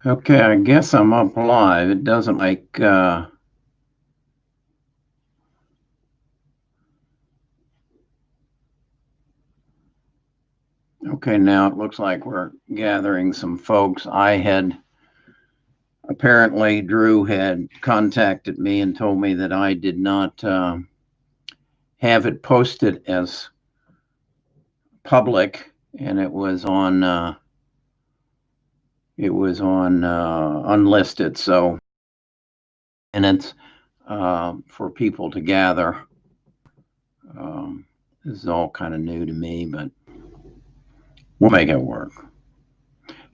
Okay, I guess I'm up live. It doesn't okay, now it looks like we're gathering some folks. Apparently, Drew had contacted me and told me that I did not have it posted as public, and it was on unlisted. So, and it's for people to gather. Um, this is all kind of new to me, but we'll make it work.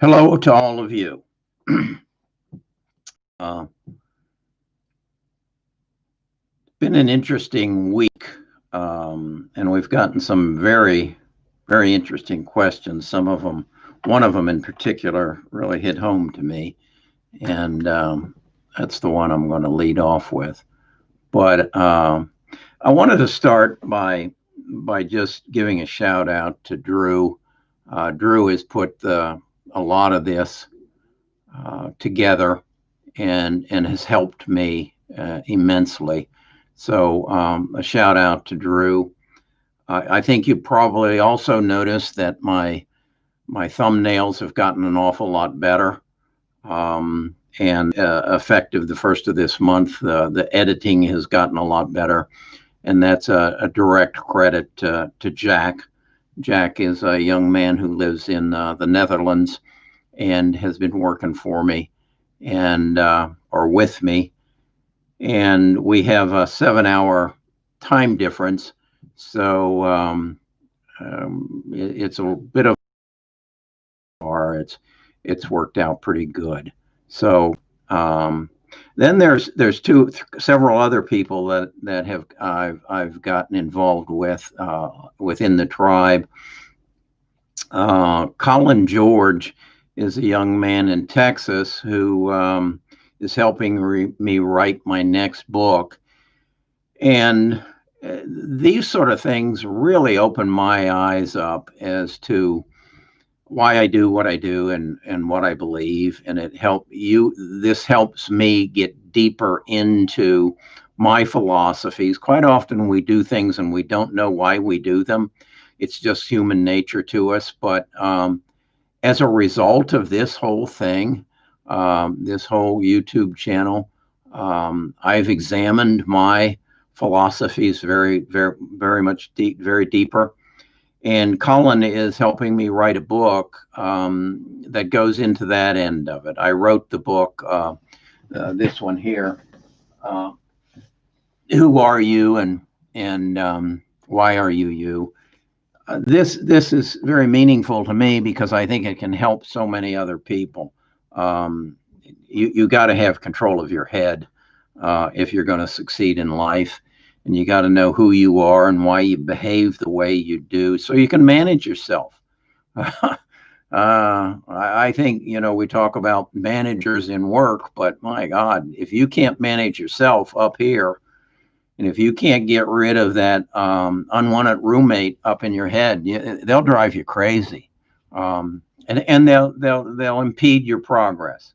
Hello to all of you. uh, been an interesting week, and we've gotten some very, very interesting questions. One of them in particular, really hit home to me, and that's the one I'm going to lead off with. But I wanted to start by just giving a shout out to Drew. Drew has put a lot of this together and has helped me immensely. So a shout out to Drew. I think you probably also noticed that my thumbnails have gotten an awful lot better. And effective the first of this month, the editing has gotten a lot better, and that's a direct credit to Jack. Jack is a young man who lives in the Netherlands and has been working for me and or with me, and we have a 7 hour time difference. So it's a bit of it's worked out pretty good. So um, then there's several other people that have I've gotten involved with within the tribe. Colin George is a young man in Texas who is helping me write my next book. And these sort of things really open my eyes up as to why I do what I do and what I believe. And this helps me get deeper into my philosophies. Quite often we do things and we don't know why we do them. It's just human nature to us. But as a result of this whole thing, this whole YouTube channel, I've examined my philosophies very, very, very much very deeper. And Colin is helping me write a book that goes into that end of it. I wrote the book, this one here, uh, "Who Are You and Why Are You You?" This is very meaningful to me because I think it can help so many other people. Um, you got to have control of your head if you're going to succeed in life, and you got to know who you are and why you behave the way you do, so you can manage yourself. I think we talk about managers in work, but my God, if you can't manage yourself up here, and if you can't get rid of that unwanted roommate up in your head, they'll drive you crazy, and they'll impede your progress.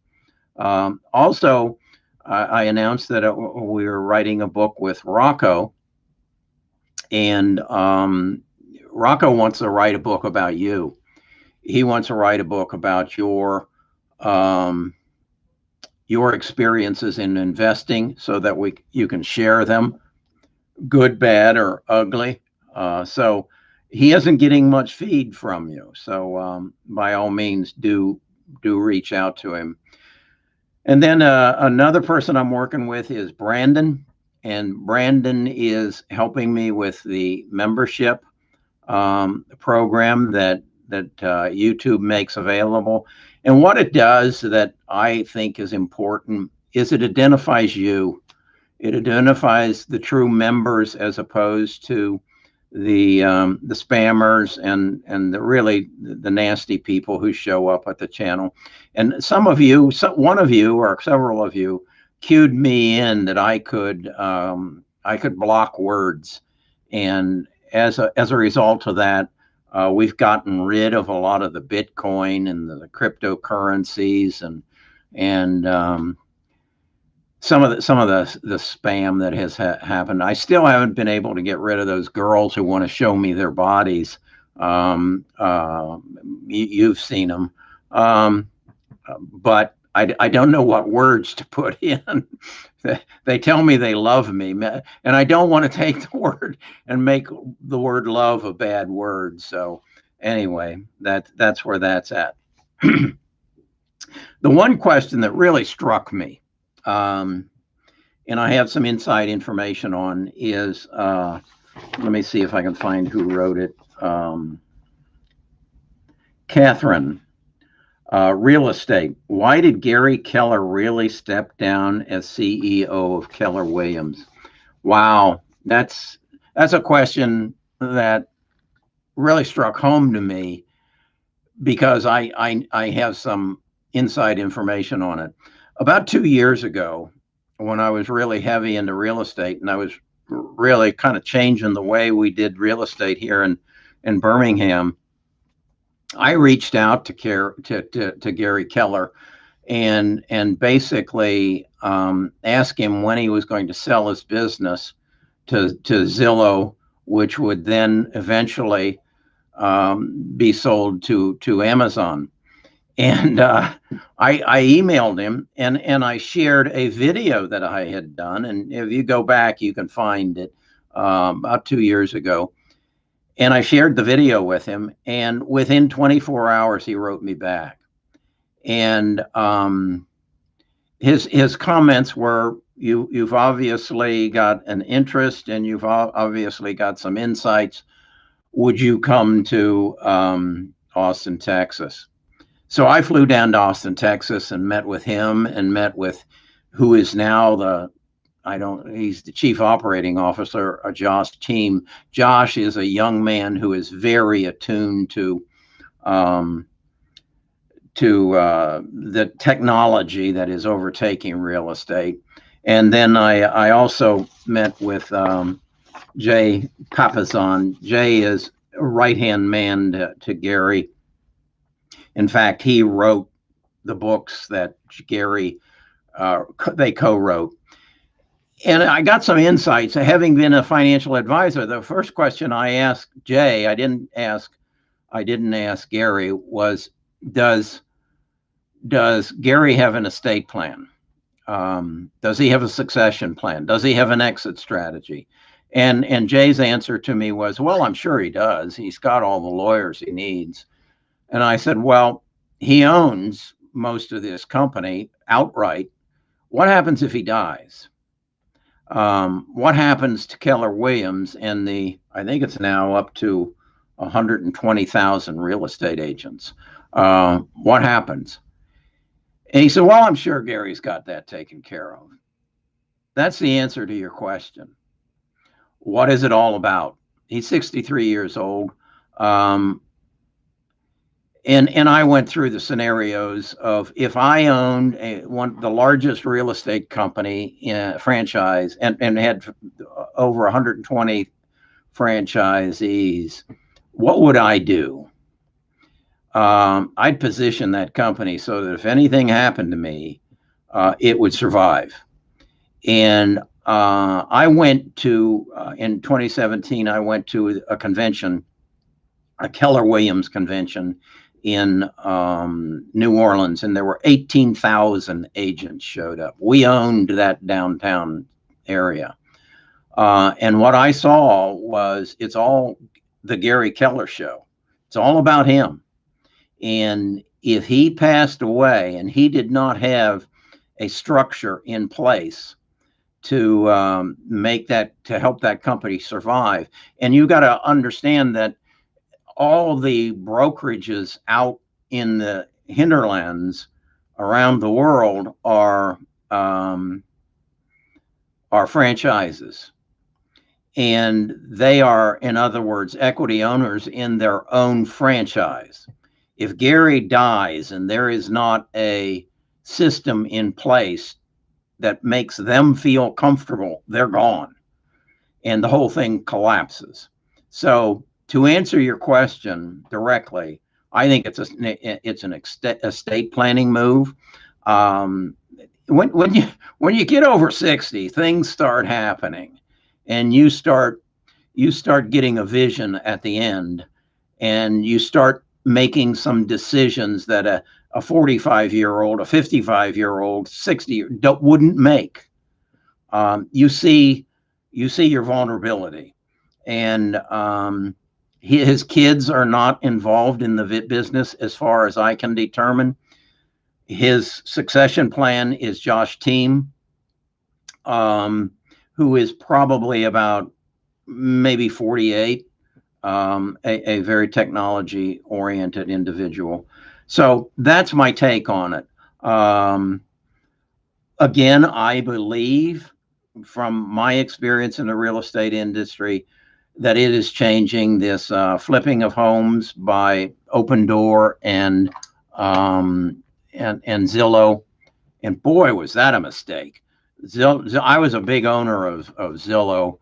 Also, I announced that we were writing a book with Rocco, and Rocco wants to write a book about you. He wants to write a book about um, your experiences in investing, so that we you can share them, good, bad, or ugly. So he isn't getting much feed from you. So by all means, do reach out to him. And then another person I'm working with is Brandon, and Brandon is helping me with the membership program that YouTube makes available. And what it does that I think is important is it identifies you. It identifies the true members as opposed to the spammers and the nasty people who show up at the channel. And one of you or several of you cued me in that I could block words, and as a result of that, we've gotten rid of a lot of the Bitcoin and the cryptocurrencies, and and some of the spam that has happened. I still haven't been able to get rid of those girls who want to show me their bodies. You've seen them, but I don't know what words to put in. They tell me they love me, and I don't want to take the word and make the word love a bad word. So anyway, that's where that's at. The one question that really struck me, and I have some inside information on, is let me see if I can find who wrote it. Catherine, real estate. Why did Gary Keller really step down as CEO of Keller Williams? Wow, that's a question that really struck home to me because I have some inside information on it. About 2 years ago, when I was really heavy into real estate and I was really kind of changing the way we did real estate here in Birmingham, I reached out to Gary Keller and basically asked him when he was going to sell his business to Zillow, which would then eventually be sold to Amazon. And I emailed him and I shared a video that I had done. And if you go back, you can find it about 2 years ago. And I shared the video with him. And within 24 hours, he wrote me back. And his comments were, you've obviously got an interest and you've obviously got some insights. Would you come to Austin, Texas? So I flew down to Austin, Texas, and met with him and met with who is now he's the chief operating officer of Josh team. Josh is a young man who is very attuned to the technology that is overtaking real estate. And then I also met with Jay Papazon. Jay is a right-hand man to Gary. In fact, he wrote the books that Gary, they co-wrote. And I got some insights. Having been a financial advisor, the first question I asked Jay, I didn't ask Gary, was, does Gary have an estate plan? Does he have a succession plan? Does he have an exit strategy? And Jay's answer to me was, well, I'm sure he does. He's got all the lawyers he needs. And I said, well, he owns most of this company outright. What happens if he dies? What happens to Keller Williams and I think it's now up to 120,000 real estate agents? What happens? And he said, well, I'm sure Gary's got that taken care of. That's the answer to your question. What is it all about? He's 63 years old. And I went through the scenarios of if I owned the largest real estate company franchise and had over 120 franchisees, what would I do? I'd position that company so that if anything happened to me, it would survive. And I went to, in 2017, I went to a convention, a Keller Williams convention in New Orleans, and there were 18,000 agents showed up. We owned that downtown area. And what I saw was, it's all the Gary Keller show. It's all about him. And if he passed away and he did not have a structure in place to help that company survive, and you got to understand that all the brokerages out in the hinterlands around the world are franchises. And they are, in other words, equity owners in their own franchise. If Gary dies and there is not a system in place that makes them feel comfortable, they're gone. And the whole thing collapses. So to answer your question directly, I think it's an estate planning move. Um, when you get over 60, things start happening, and you start getting a vision at the end, and you start making some decisions that a 45-year-old, a 55-year-old, 60 wouldn't make. You see your vulnerability, and his kids are not involved in the business as far as I can determine. His succession plan is Josh Team, um, who is probably about maybe 48, a very technology oriented individual. So that's my take on it. Again, I believe from my experience in the real estate industry that it is changing. This flipping of homes by Open Door and Zillow. And boy, was that a mistake. I was a big owner of Zillow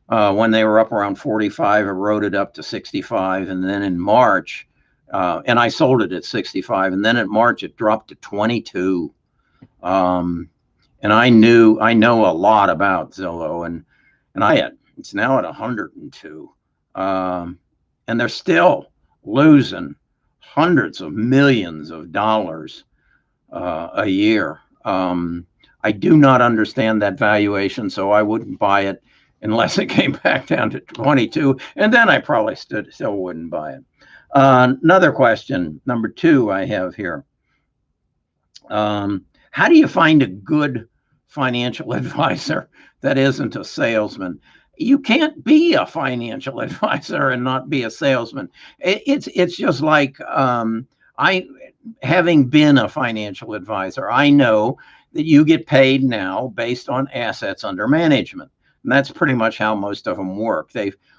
when they were up around 45. It rode it up to 65, and then in March, and I sold it at 65, and then in March it dropped to 22. Um, and I know a lot about Zillow, and it's now at 102, and they're still losing hundreds of millions of dollars a year. I do not understand that valuation, so I wouldn't buy it unless it came back down to 22, and then I probably still wouldn't buy it. Another question, number two, I have here. How do you find a good financial advisor that isn't a salesman? You can't be a financial advisor and not be a salesman. It's just like I, having been a financial advisor, I know that you get paid now based on assets under management, and that's pretty much how most of them work.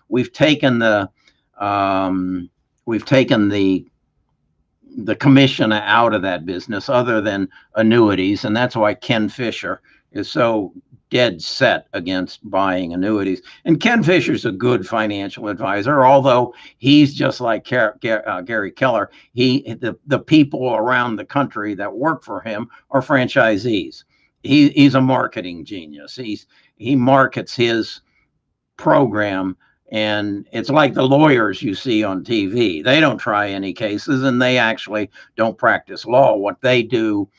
We've taken the um, we've taken the commission out of that business other than annuities. And that's why Ken Fisher is so dead set against buying annuities. And Ken Fisher's a good financial advisor, although he's just like Gary Keller. The people around the country that work for him are franchisees. He's a marketing genius. He markets his program, and it's like the lawyers you see on TV. They don't try any cases, and they actually don't practice law. What they do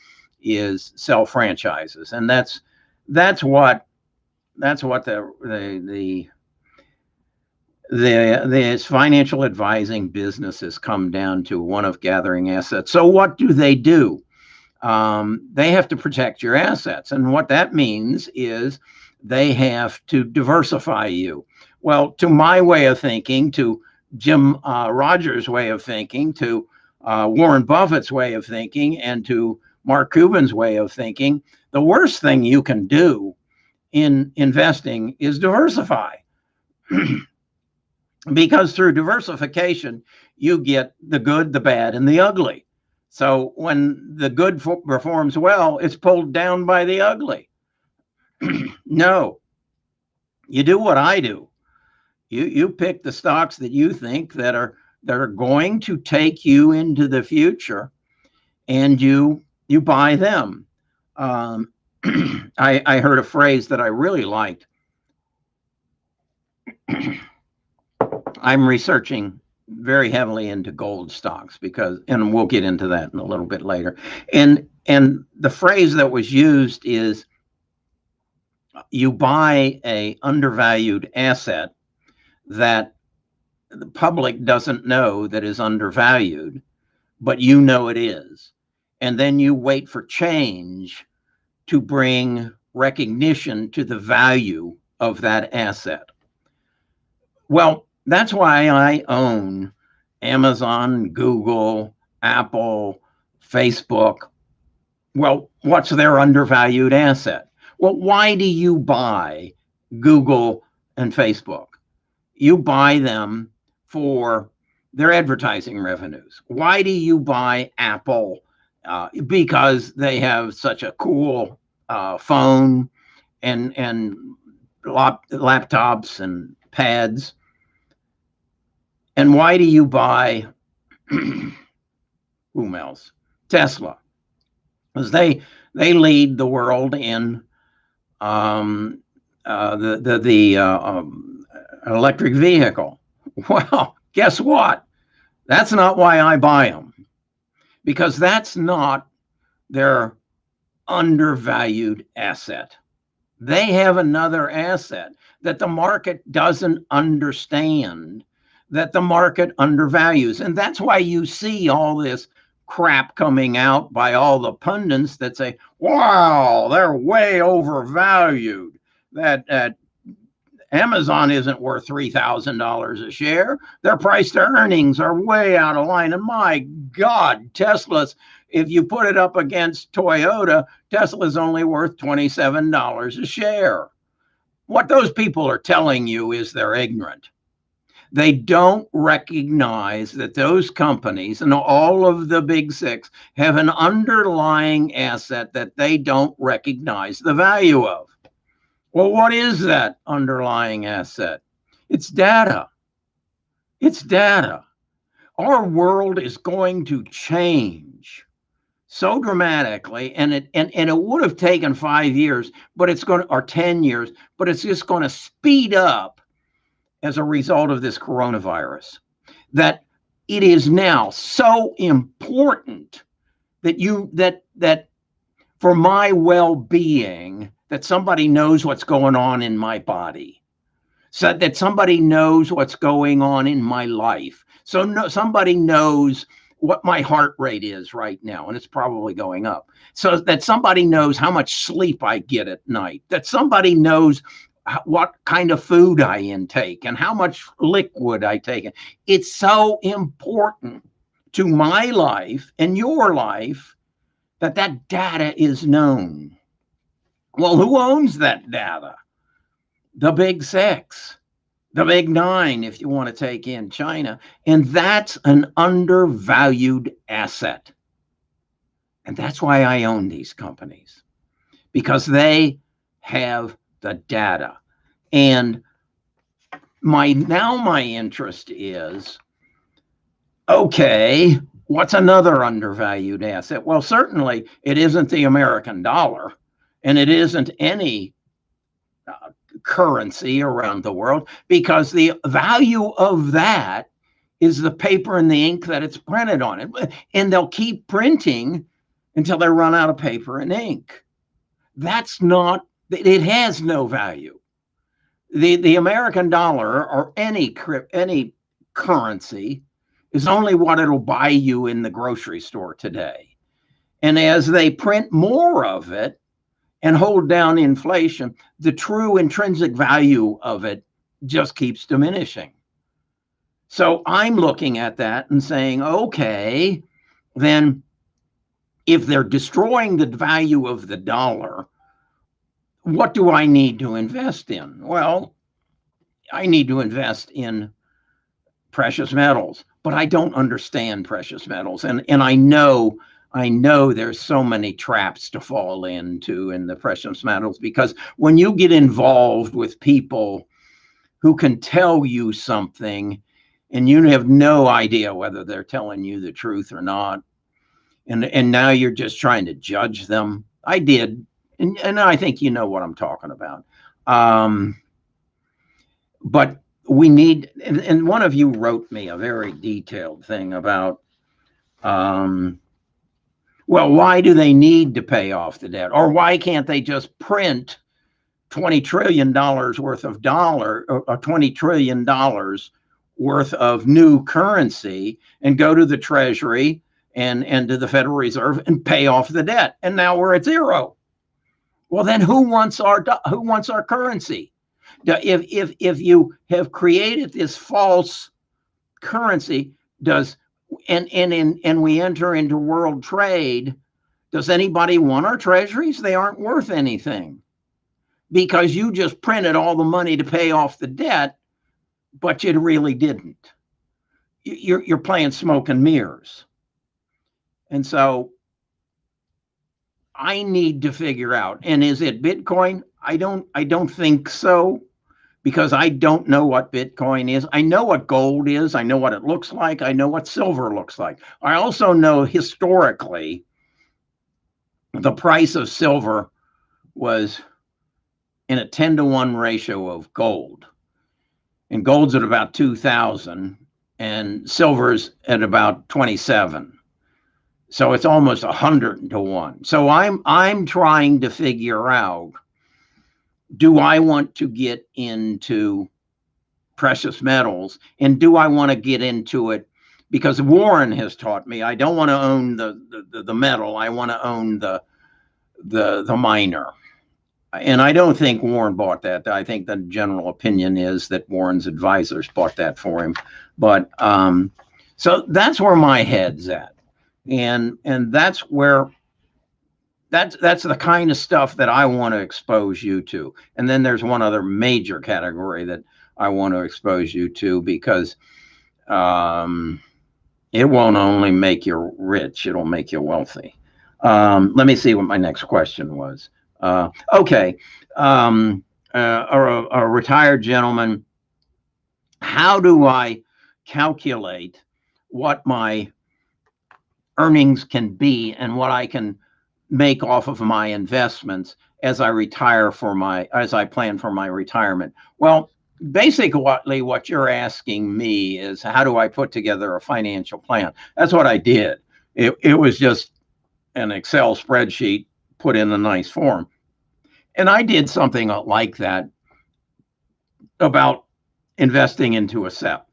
is sell franchises, and that's what this financial advising business has come down to, one of gathering assets. So what do? They have to protect your assets, and what that means is they have to diversify you. Well, to my way of thinking, to Jim Rogers' way of thinking, to Warren Buffett's way of thinking, and to Mark Cuban's way of thinking, the worst thing you can do in investing is diversify. Because through diversification, you get the good, the bad, and the ugly. So when the good performs well, it's pulled down by the ugly. No, you do what I do. You pick the stocks that you think that are going to take you into the future, and you buy them. I heard a phrase that I really liked. I'm researching very heavily into gold stocks and we'll get into that in a little bit later. And the phrase that was used is, you buy a undervalued asset that the public doesn't know that is undervalued, but you know it is. And then you wait for change to bring recognition to the value of that asset. Well, that's why I own Amazon, Google, Apple, Facebook. Well, what's their undervalued asset? Well, why do you buy Google and Facebook? You buy them for their advertising revenues. Why do you buy Apple? Because they have such a cool phone and laptops and pads. And why do you buy whom else? Tesla. because they lead the world in um, the electric vehicle. Well, guess what? That's not why I buy them, because that's not their undervalued asset. They have another asset that the market doesn't understand, that the market undervalues. And that's why you see all this crap coming out by all the pundits that say, wow, they're way overvalued. That Amazon isn't worth $3,000 a share. Their price to earnings are way out of line. And my God, Tesla's, if you put it up against Toyota, Tesla's only worth $27 a share. What those people are telling you is they're ignorant. They don't recognize that those companies and all of the big six have an underlying asset that they don't recognize the value of. Well, what is that underlying asset? It's data. It's data. Our world is going to change so dramatically, and it would have taken 5 years, but it's going to, or 10 years, but it's just going to speed up as a result of this coronavirus. That it is now so important that for my well-being, that somebody knows what's going on in my body, so that somebody knows what's going on in my life. So somebody knows what my heart rate is right now, and it's probably going up. So that somebody knows how much sleep I get at night, that somebody knows what kind of food I intake and how much liquid I take. It's so important to my life and your life that data is known. Well, who owns that data? The big six, the big nine, if you want to take in China. And that's an undervalued asset. And that's why I own these companies, because they have the data. And my interest is, okay, what's another undervalued asset? Well, certainly it isn't the American dollar, and it isn't any currency around the world, because the value of that is the paper and the ink that it's printed on it. And they'll keep printing until they run out of paper and ink. That's not, it has no value. The American dollar or any currency is only what it'll buy you in the grocery store today. And as they print more of it and hold down inflation, the true intrinsic value of it just keeps diminishing. So I'm looking at that and saying, okay, then if they're destroying the value of the dollar, what do I need to invest in? Well, I need to invest in precious metals, but I don't understand precious metals. And I know there's so many traps to fall into in the precious metals, because when you get involved with people who can tell you something and you have no idea whether they're telling you the truth or not, and now you're just trying to judge them. I did, and I think you know what I'm talking about. But we need, and one of you wrote me a very detailed thing about, well, why do they need to pay off the debt? Or why can't they just print $20 trillion worth of $20 trillion worth of new currency and go to the Treasury and to the Federal Reserve and pay off the debt? And now we're at zero. Well, then who wants our currency? If you have created this false currency, and we enter into world trade, does anybody want our treasuries? They aren't worth anything, because you just printed all the money to pay off the debt, but you really didn't. You're playing smoke and mirrors. And so I need to figure out, and is it Bitcoin? I don't think so, because I don't know what Bitcoin is. I know what gold is. I know what it looks like. I know what silver looks like. I also know historically the price of silver was in a 10-to-1 ratio of gold. And gold's at about 2,000 and silver's at about 27. So it's almost 100-to-1. So I'm trying to figure out, do I want to get into precious metals, and do I want to get into it because Warren has taught me I don't want to own the metal, I want to own the miner. And I don't think Warren bought that. I think the general opinion is that Warren's advisors bought that for him. But so that's where my head's at. And that's where that's the kind of stuff that I want to expose you to. And then there's one other major category that I want to expose you to, because it won't only make you rich, it'll make you wealthy. Let me see what my next question was. Okay. A retired gentleman, how do I calculate what my earnings can be and what I can make off of my investments as I plan for my retirement? Well, basically what you're asking me is, how do I put together a financial plan? That's what I did. It was just an Excel spreadsheet put in a nice form. And I did something like that about investing into a SEP.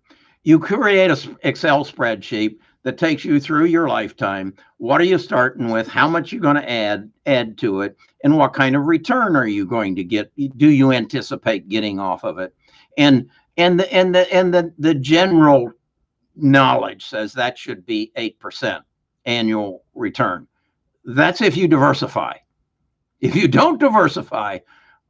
You create an Excel spreadsheet that takes you through your lifetime. What are you starting with? How much you're going to add to it? And what kind of return are you going to get? Do you anticipate getting off of it? And the general knowledge says that should be 8% annual return. That's if you diversify. If you don't diversify,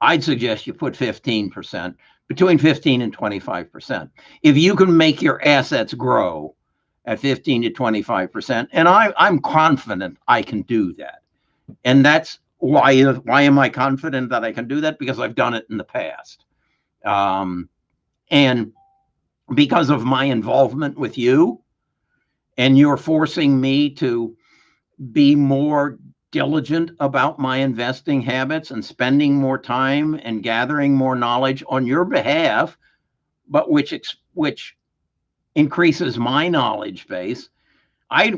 I'd suggest you put 15%, between 15 and 25%. If you can make your assets grow at 15 to 25%, and I'm confident I can do that. And that's why am I confident that I can do that? Because I've done it in the past. And because of my involvement with you, and you're forcing me to be more diligent about my investing habits and spending more time and gathering more knowledge on your behalf, but which increases my knowledge base. I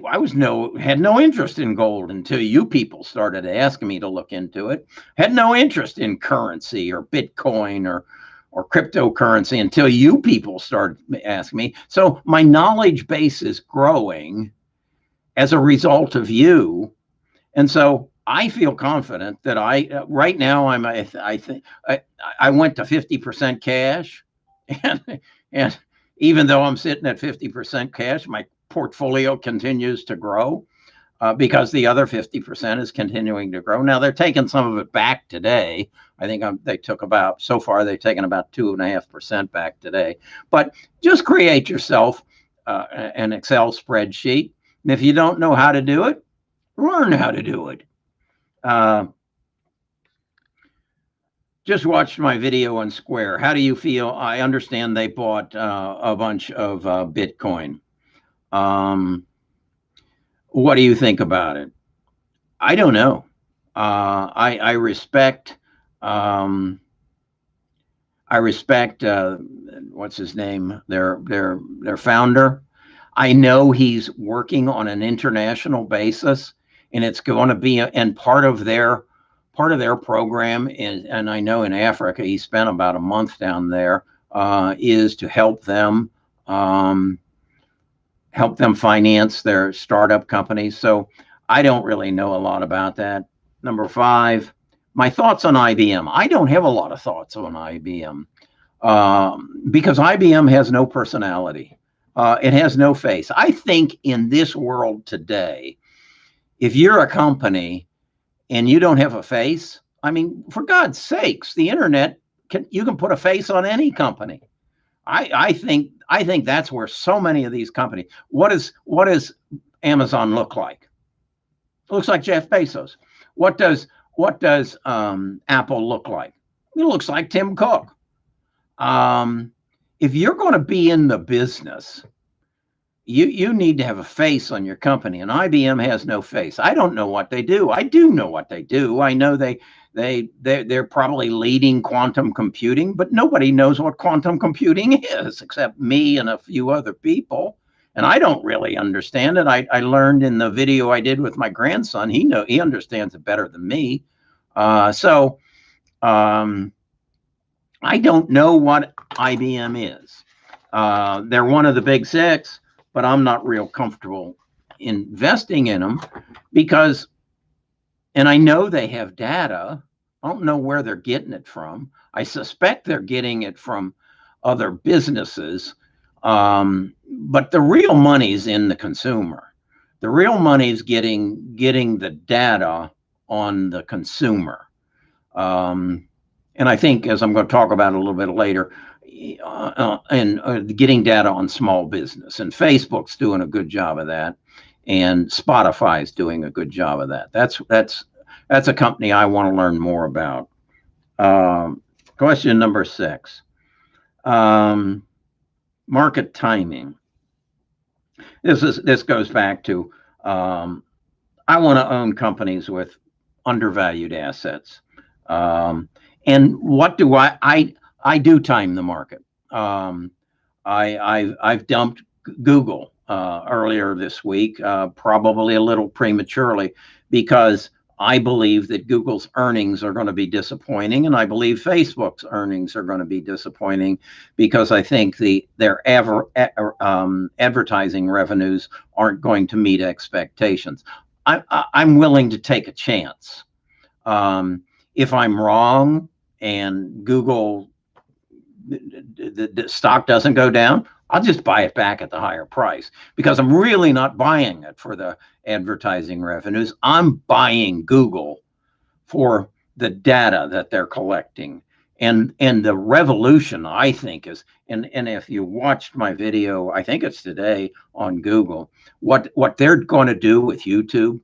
had no interest in gold until you people started asking me to look into it. Had no interest in currency or Bitcoin or cryptocurrency until you people started asking me. So my knowledge base is growing as a result of you. And so I feel confident that right now I think I went to 50% cash, and even though I'm sitting at 50% cash, my portfolio continues to grow because the other 50% is continuing to grow. Now they're taking some of it back today. I think they've taken about 2.5% back today. But just create yourself an Excel spreadsheet. And if you don't know how to do it, learn how to do it. Just watched my video on Square. How do you feel? I understand they bought a bunch of Bitcoin. What do you think about it? I don't know. I respect. I respect. What's his name? Their founder. I know he's working on an international basis, and it's going to be and part of their program is, and I know in Africa he spent about a month down there, is to help them finance their startup companies. So I don't really know a lot about that. Number 5, my thoughts on IBM. I don't have a lot of thoughts on IBM because IBM has no personality. It has no face. I think in this world today, if you're a company and you don't have a face, I mean, for God's sakes, the internet you can put a face on any company. I think that's where so many of these companies. What does Amazon look like? It looks like Jeff Bezos. What does Apple look like? It looks like Tim Cook. If you're going to be in the business, you need to have a face on your company, and IBM has no face. I don't know what they do. I do know what they do. I know they're probably leading quantum computing, but nobody knows what quantum computing is except me and a few other people. And I don't really understand it. I learned in the video I did with my grandson. He understands it better than me. So I don't know what IBM is. They're one of the big six, but I'm not real comfortable investing in them because, and I know they have data. I don't know where they're getting it from. I suspect they're getting it from other businesses. But the real money's in the consumer. The real money's getting the data on the consumer. And I think, as I'm going to talk about a little bit later, and getting data on small business, and Facebook's doing a good job of that, and Spotify's doing a good job of that. That's a company I want to learn more about. Question number 6. Market timing. This goes back to I want to own companies with undervalued assets. And what do I do time the market. I've dumped Google earlier this week, probably a little prematurely, because I believe that Google's earnings are going to be disappointing, and I believe Facebook's earnings are going to be disappointing because I think their advertising revenues aren't going to meet expectations. I'm willing to take a chance. If I'm wrong and Google, the stock doesn't go down, I'll just buy it back at the higher price because I'm really not buying it for the advertising revenues. I'm buying Google for the data that they're collecting. And the revolution, I think, is, and if you watched my video, I think it's today on Google, what they're going to do with YouTube,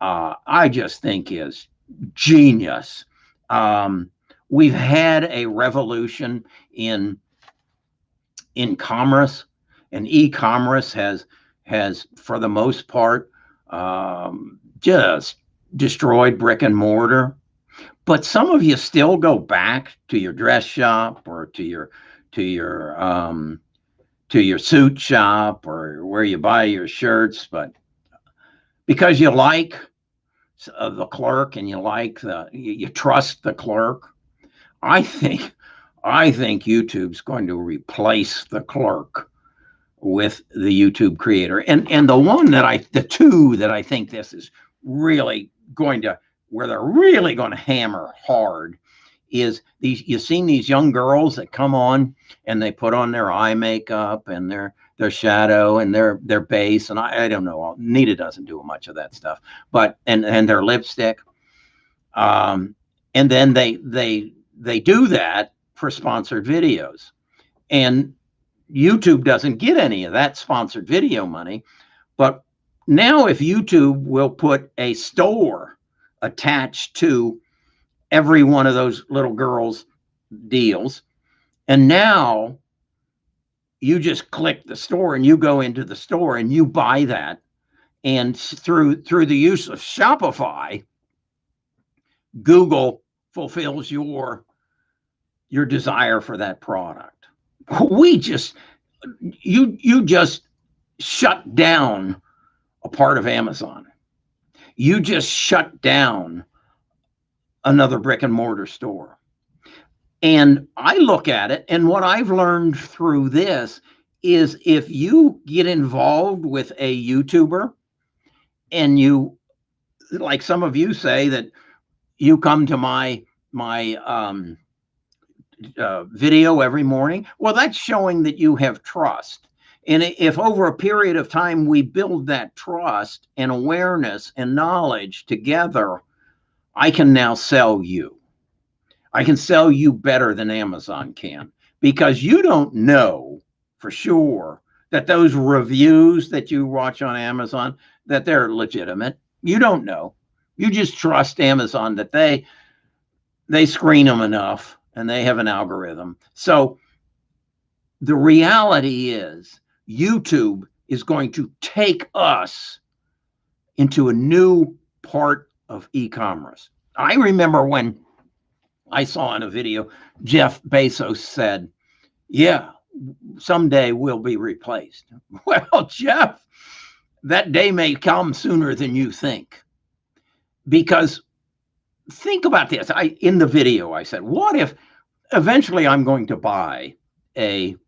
I just think is genius. We've had a revolution in commerce, and e-commerce has for the most part just destroyed brick and mortar. But some of you still go back to your dress shop or to your suit shop or where you buy your shirts, but because you like the clerk and you trust the clerk. I think YouTube's going to replace the clerk with the YouTube creator. And the two that I think this is really going to, where they're really going to hammer hard, is these. You've seen these young girls that come on and they put on their eye makeup and their shadow and their base, and I don't know. Nita doesn't do much of that stuff, but and their lipstick. And then they do that for sponsored videos, and YouTube doesn't get any of that sponsored video money. But now if YouTube will put a store attached to every one of those little girls' deals, and now you just click the store and you go into the store and you buy that, and through the use of Shopify, Google fulfills your desire for that product. You just shut down a part of Amazon. You just shut down another brick and mortar store. And I look at it, and what I've learned through this is if you get involved with a YouTuber and you, like some of you say that you come to my video every morning, well, that's showing that you have trust. And if over a period of time we build that trust and awareness and knowledge together, I can now sell you. I can sell you better than Amazon can, because you don't know for sure that those reviews that you watch on Amazon, that they're legitimate. You don't know. You just trust Amazon that they screen them enough and they have an algorithm. So the reality is YouTube is going to take us into a new part of e-commerce. I remember when I saw in a video, Jeff Bezos said, yeah, someday we'll be replaced. Well, Jeff, that day may come sooner than you think. Because think about this. In the video, I said, what if eventually I'm going to buy an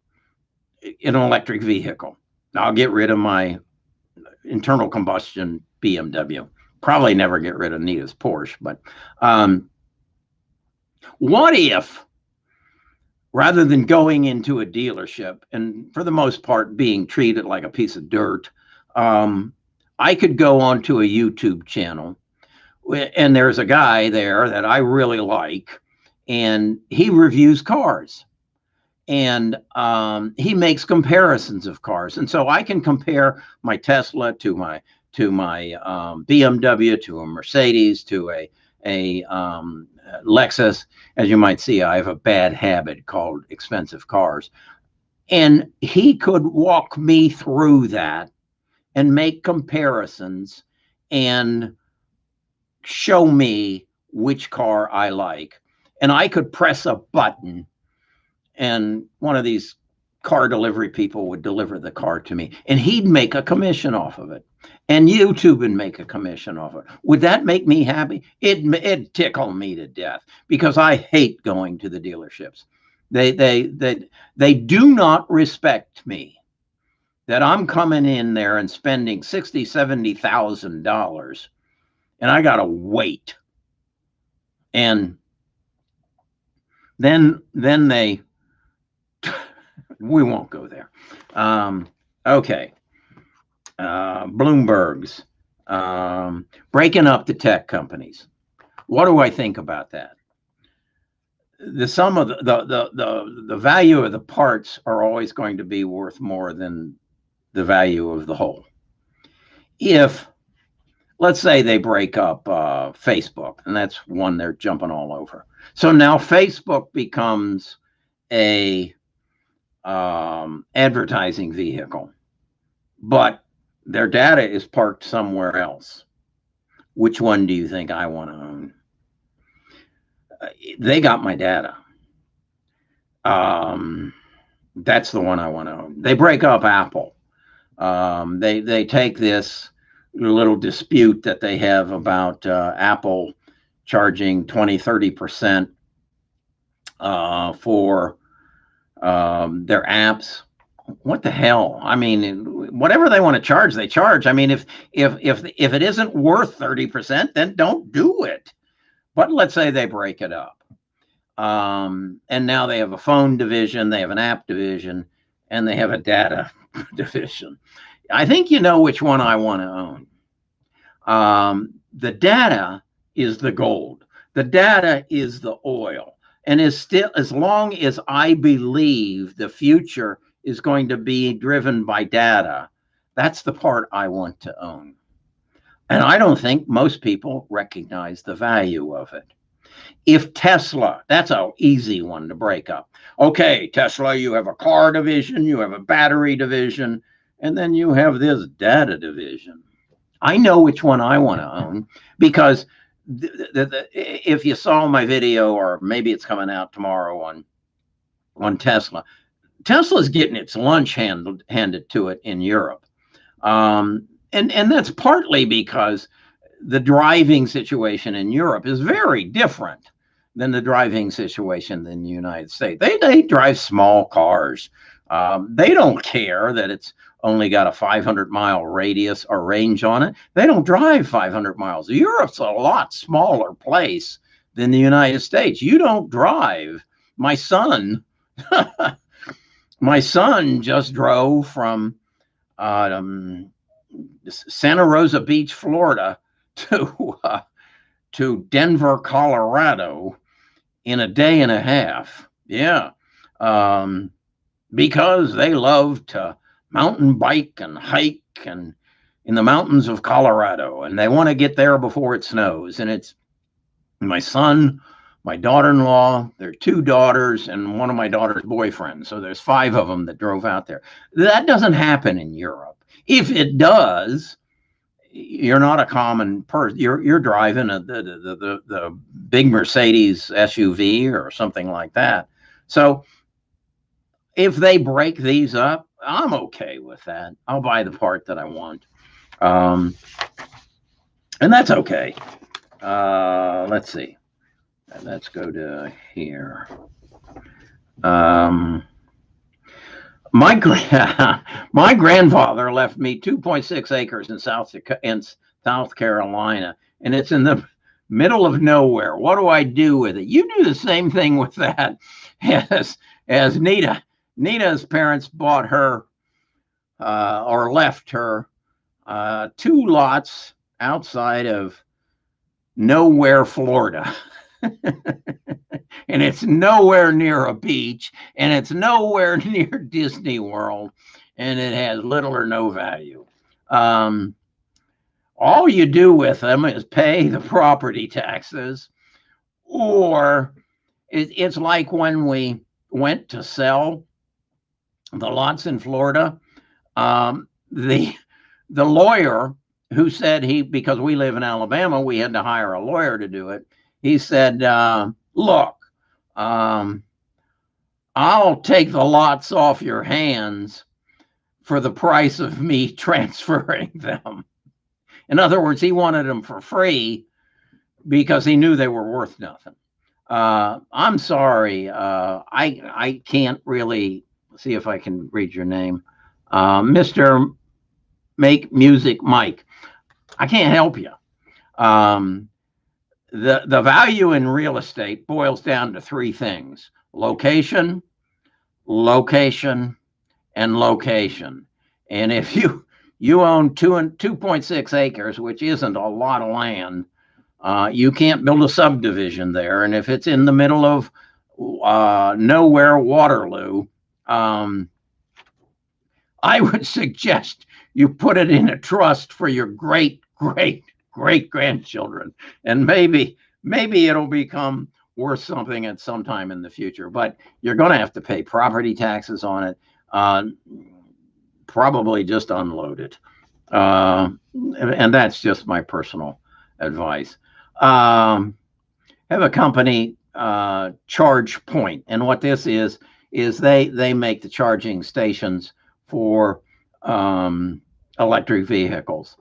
electric vehicle? I'll get rid of my internal combustion BMW. Probably never get rid of Nita's Porsche. But what if, rather than going into a dealership and for the most part being treated like a piece of dirt, I could go onto a YouTube channel and there's a guy there that I really like, and he reviews cars, and he makes comparisons of cars. And so I can compare my Tesla to my BMW, to a Mercedes, to a Lexus. As you might see, I have a bad habit called expensive cars. And he could walk me through that and make comparisons and show me which car I like. And I could press a button and one of these car delivery people would deliver the car to me, and he'd make a commission off of it. And YouTube would make a commission off of it. Would that make me happy? It'd tickle me to death, because I hate going to the dealerships. They do not respect me, that I'm coming in there and spending $60,000-$70,000, and I gotta wait. And then they we won't go there. Okay. Bloomberg's breaking up the tech companies. What do I think about that? The sum of the value of the parts are always going to be worth more than the value of the whole. If, let's say, they break up Facebook, and that's one they're jumping all over. So now Facebook becomes a advertising vehicle, but their data is parked somewhere else. Which one do you think I want to own? They got my data. That's the one I want to own. They break up Apple. They take this little dispute that they have about Apple charging 20-30% for their apps. What the hell? I mean, whatever they want to charge, they charge. I mean, if it isn't worth 30%, then don't do it. But let's say they break it up. And now they have a phone division, they have an app division, and they have a data division. I think you know which one I want to own. The data is the gold. The data is the oil. And as long as I believe the future is going to be driven by data, that's the part I want to own. And I don't think most people recognize the value of it. If Tesla, that's an easy one to break up. Okay, Tesla, you have a car division, you have a battery division, and then you have this data division. I know which one I want to own, because if you saw my video, or maybe it's coming out tomorrow on Tesla, Tesla's getting its lunch handed to it in Europe. And that's partly because the driving situation in Europe is very different than the driving situation in the United States. They drive small cars. They don't care that it's only got a 500-mile radius or range on it. They don't drive 500 miles. Europe's a lot smaller place than the United States. You don't drive. My son just drove from Santa Rosa Beach, Florida, to Denver, Colorado, in a day and a half. Yeah, because they love to mountain bike and hike and in the mountains of Colorado, and they want to get there before it snows. And it's my son, my daughter-in-law, their two daughters, and one of my daughter's boyfriends. So there's 5 of them that drove out there. That doesn't happen in Europe. If it does, you're not a common person. You're driving the big Mercedes SUV or something like that. So if they break these up, I'm okay with that. I'll buy the part that I want, um, and that's okay. Let's see. Let's go to here. Um, my my grandfather left me 2.6 acres in South Carolina, and it's in the middle of nowhere. What do I do with it? You do the same thing with that as Nita. Nita's parents bought her or left her 2 lots outside of nowhere, Florida. And it's nowhere near a beach, and it's nowhere near Disney World, and it has little or no value. Um, all you do with them is pay the property taxes, or it's like when we went to sell the lots in Florida. The lawyer who said because we live in Alabama, we had to hire a lawyer to do it. He said, look, I'll take the lots off your hands for the price of me transferring them. In other words, he wanted them for free because he knew they were worth nothing. I'm sorry. I can't really see if I can read your name. Mr. Make Music Mike. I can't help you. The value in real estate boils down to 3 things: location, location, and location. And if you own 2.6 acres, which isn't a lot of land, you can't build a subdivision there. And if it's in the middle of nowhere, Waterloo, I would suggest you put it in a trust for your great grandchildren, and maybe it'll become worth something at some time in the future. But you're going to have to pay property taxes on it. Probably just unload it, and that's just my personal advice. Have a company, Charge Point, and what this is they make the charging stations for electric vehicles.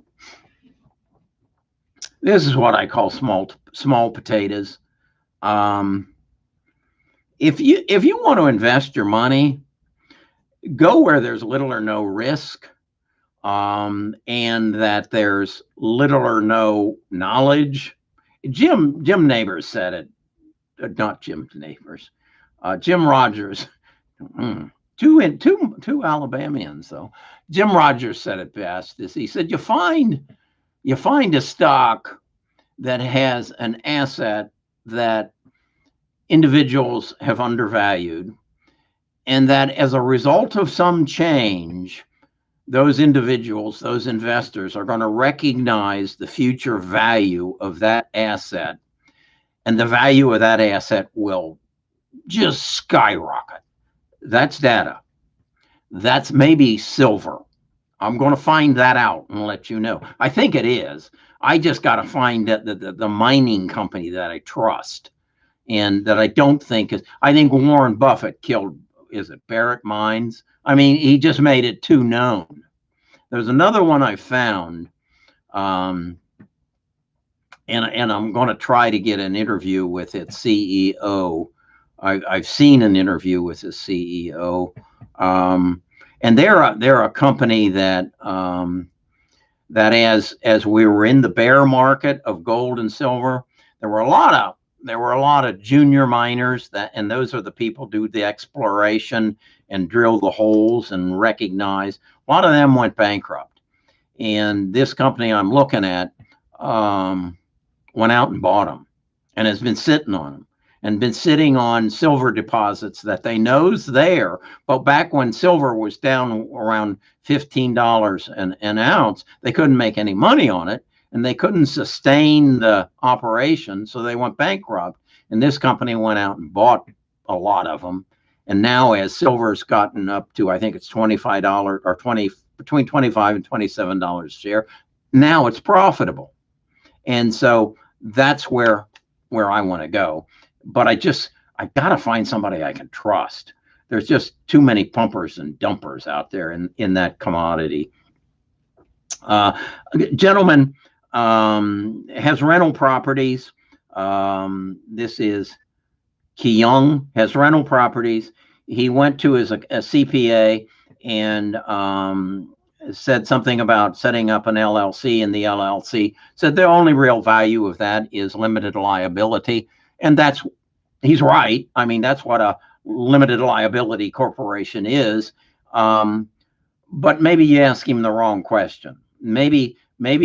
This is what I call small potatoes. If you want to invest your money, go where there's little or no risk, and that there's little or no knowledge. Jim Neighbors said it, not Jim Neighbors, Jim Rogers. Two Alabamians though. Jim Rogers said it best. He said you find a stock that has an asset that individuals have undervalued, and that as a result of some change, those individuals, those investors are going to recognize the future value of that asset, and the value of that asset will just skyrocket. That's data. That's maybe silver. I'm going to find that out and let you know. I think it is. I just got to find the mining company that I trust, and that I don't think is. I think Warren Buffett killed, is it Barrett Mines? I mean, he just made it too known. There's another one I found, and I'm going to try to get an interview with its CEO. I've seen an interview with his CEO, and they're a company that as we were in the bear market of gold and silver, there were a lot of junior miners and those are the people who do the exploration and drill the holes and recognize. A lot of them went bankrupt, and this company I'm looking at went out and bought them, and has been sitting on them, and been sitting on silver deposits that they know's there. But back when silver was down around $15 an ounce, they couldn't make any money on it, and they couldn't sustain the operation, so they went bankrupt. And this company went out and bought a lot of them. And now as silver's gotten up to, I think it's $25 or 20 between $25 and $27 a share. Now it's profitable. And so that's where I want to go. But I got to find somebody I can trust. There's just too many pumpers and dumpers out there in that commodity. Gentleman has rental properties. This is Kyung, has rental properties. He went to a CPA and said something about setting up an LLC, and the LLC said the only real value of that is limited liability. And he's right. I mean, that's what a limited liability corporation is. But maybe you ask him the wrong question. Maybe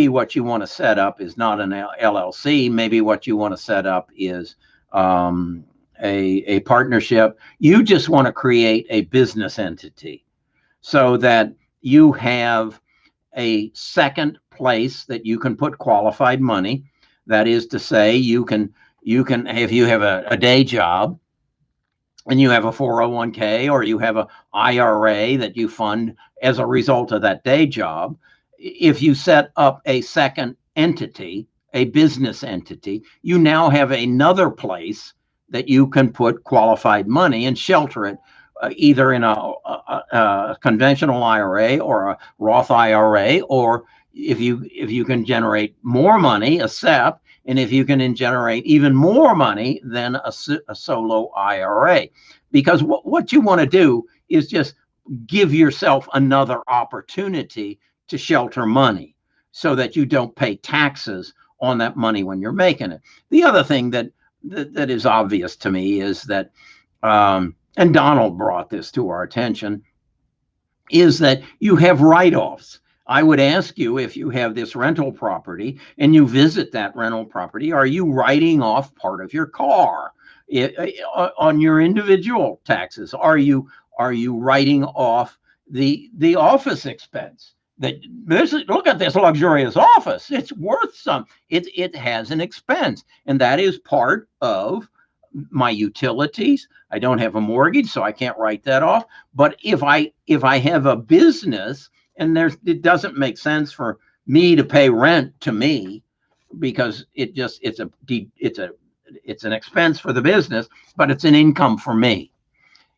what you want to set up is not an LLC. Maybe what you want to set up is a partnership. You just want to create a business entity so that you have a second place that you can put qualified money. That is to say, you can if you have a day job and you have a 401k, or you have a IRA that you fund as a result of that day job, if you set up a second entity, a business entity, you now have another place that you can put qualified money and shelter it, either in a conventional IRA or a Roth IRA, or if you can generate more money, a SEP, and if you can generate even more money than a solo IRA. Because what you want to do is just give yourself another opportunity to shelter money so that you don't pay taxes on that money when you're making it. The other thing that is obvious to me is that, and Donald brought this to our attention, is that you have write-offs. I would ask you, if you have this rental property and you visit that rental property, are you writing off part of your car on your individual taxes? Are you writing off the office expense? Look at this luxurious office. It's worth some. It has an expense, and that is part of my utilities. I don't have a mortgage, so I can't write that off. But if I have a business, and it doesn't make sense for me to pay rent to me, because it's an expense for the business, but it's an income for me.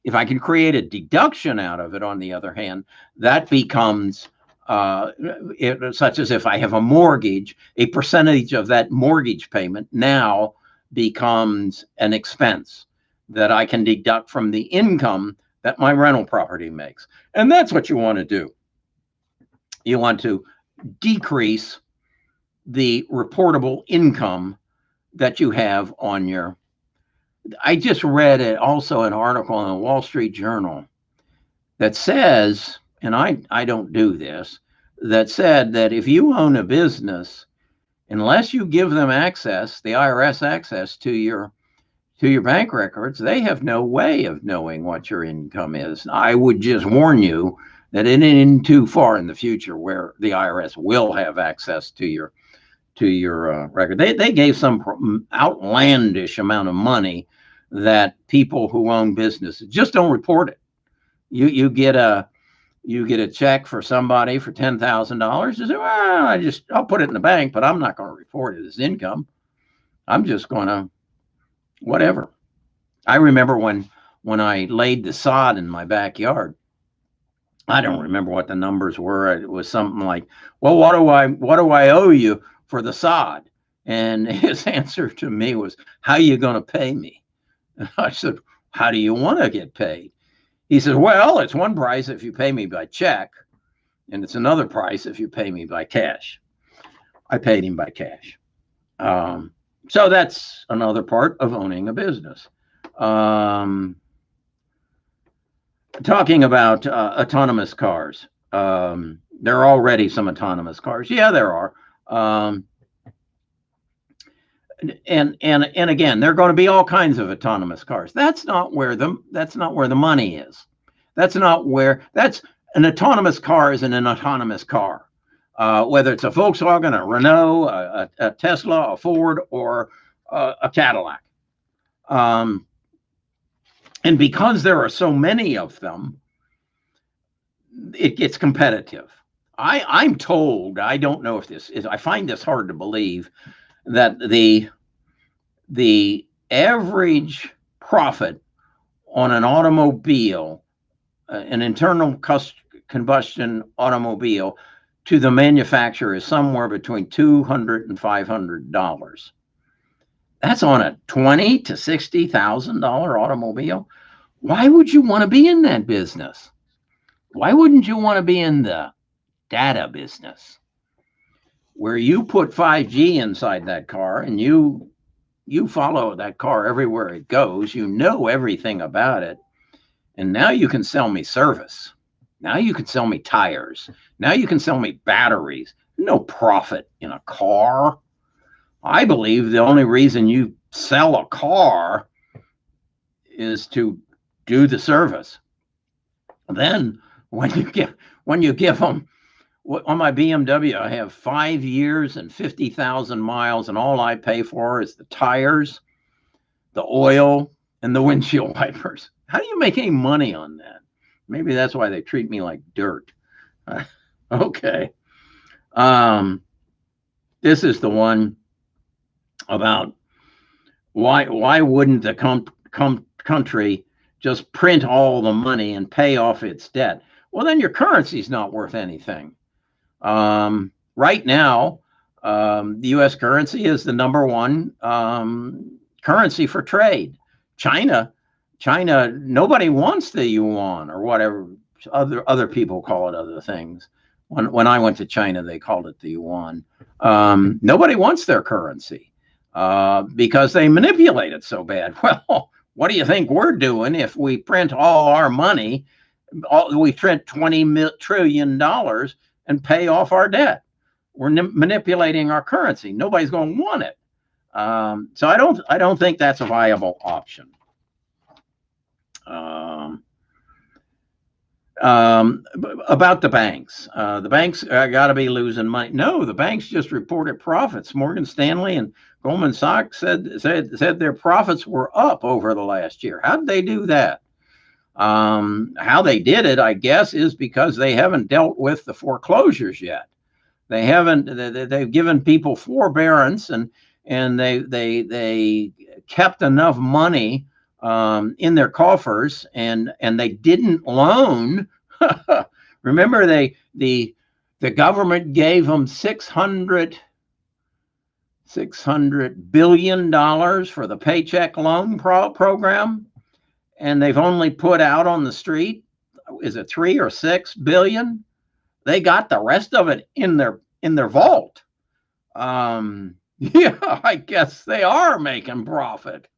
If I can create a deduction out of it, on the other hand, that becomes such as if I have a mortgage, a percentage of that mortgage payment now becomes an expense that I can deduct from the income that my rental property makes. And that's what you want to do. You want to decrease the reportable income that you have on your. I just read also an article in the Wall Street Journal that says, and I don't do this, that said that if you own a business, unless you give them access, the IRS access to your bank records, they have no way of knowing what your income is. I would just warn you that it isn't too far in the future where the IRS will have access to your record. They gave some outlandish amount of money that people who own businesses just don't report it. You get a check for somebody for $10,000. You say, well, I'll put it in the bank, but I'm not going to report it as income. I'm just going to whatever. I remember when I laid the sod in my backyard. I don't remember what the numbers were. It was something like, well, what do I owe you for the sod? And his answer to me was, how are you going to pay me? And I said, how do you want to get paid? He said, well, it's one price if you pay me by check, and it's another price if you pay me by cash. I paid him by cash. So that's another part of owning a business. Talking about autonomous cars. There are already some autonomous cars. Yeah, there are. And again, there are going to be all kinds of autonomous cars. That's not where the money is. That's an autonomous car is an autonomous car. Whether it's a Volkswagen, a Renault, a Tesla, a Ford, or a Cadillac. And because there are so many of them, it gets competitive. I'm told, I don't know if this is, I find this hard to believe, that the average profit on an automobile, an internal combustion automobile, to the manufacturer is somewhere between $200 and $500. That's on a $20,000 to $60,000 automobile. Why would you want to be in that business? Why wouldn't you want to be in the data business, where you put 5G inside that car and you follow that car everywhere it goes, you know everything about it, and now you can sell me service. Now you can sell me tires. Now you can sell me batteries. No profit in a car. I believe the only reason you sell a car is to do the service. Then when you give them, on my BMW, I have 5 years and 50,000 miles, and all I pay for is the tires, the oil, and the windshield wipers. How do you make any money on that? Maybe that's why they treat me like dirt. Okay. This is the one about why wouldn't the country just print all the money and pay off its debt? Well, then your currency's not worth anything. Right now, the U.S. currency is the number one currency for trade. China, nobody wants the yuan or whatever other people call it other things. When I went to China, they called it the yuan. Nobody wants their currency because they manipulate it so bad. Well, what do you think we're doing if we print all our money? We print $20 trillion and pay off our debt. We're manipulating our currency. Nobody's going to want it. So I don't think that's a viable option. About the banks got to be losing money. No, the banks just reported profits. Morgan Stanley and Goldman Sachs said their profits were up over the last year. How did they do that? How they did it, I guess, is because they haven't dealt with the foreclosures yet. They haven't. They've given people forbearance, and they kept enough money in their coffers, and they didn't loan. Remember, the government gave them $600 billion for the paycheck loan program, and they've only put out on the street, is it 3 or 6 billion? They got the rest of it in their vault. Yeah, I guess they are making profit,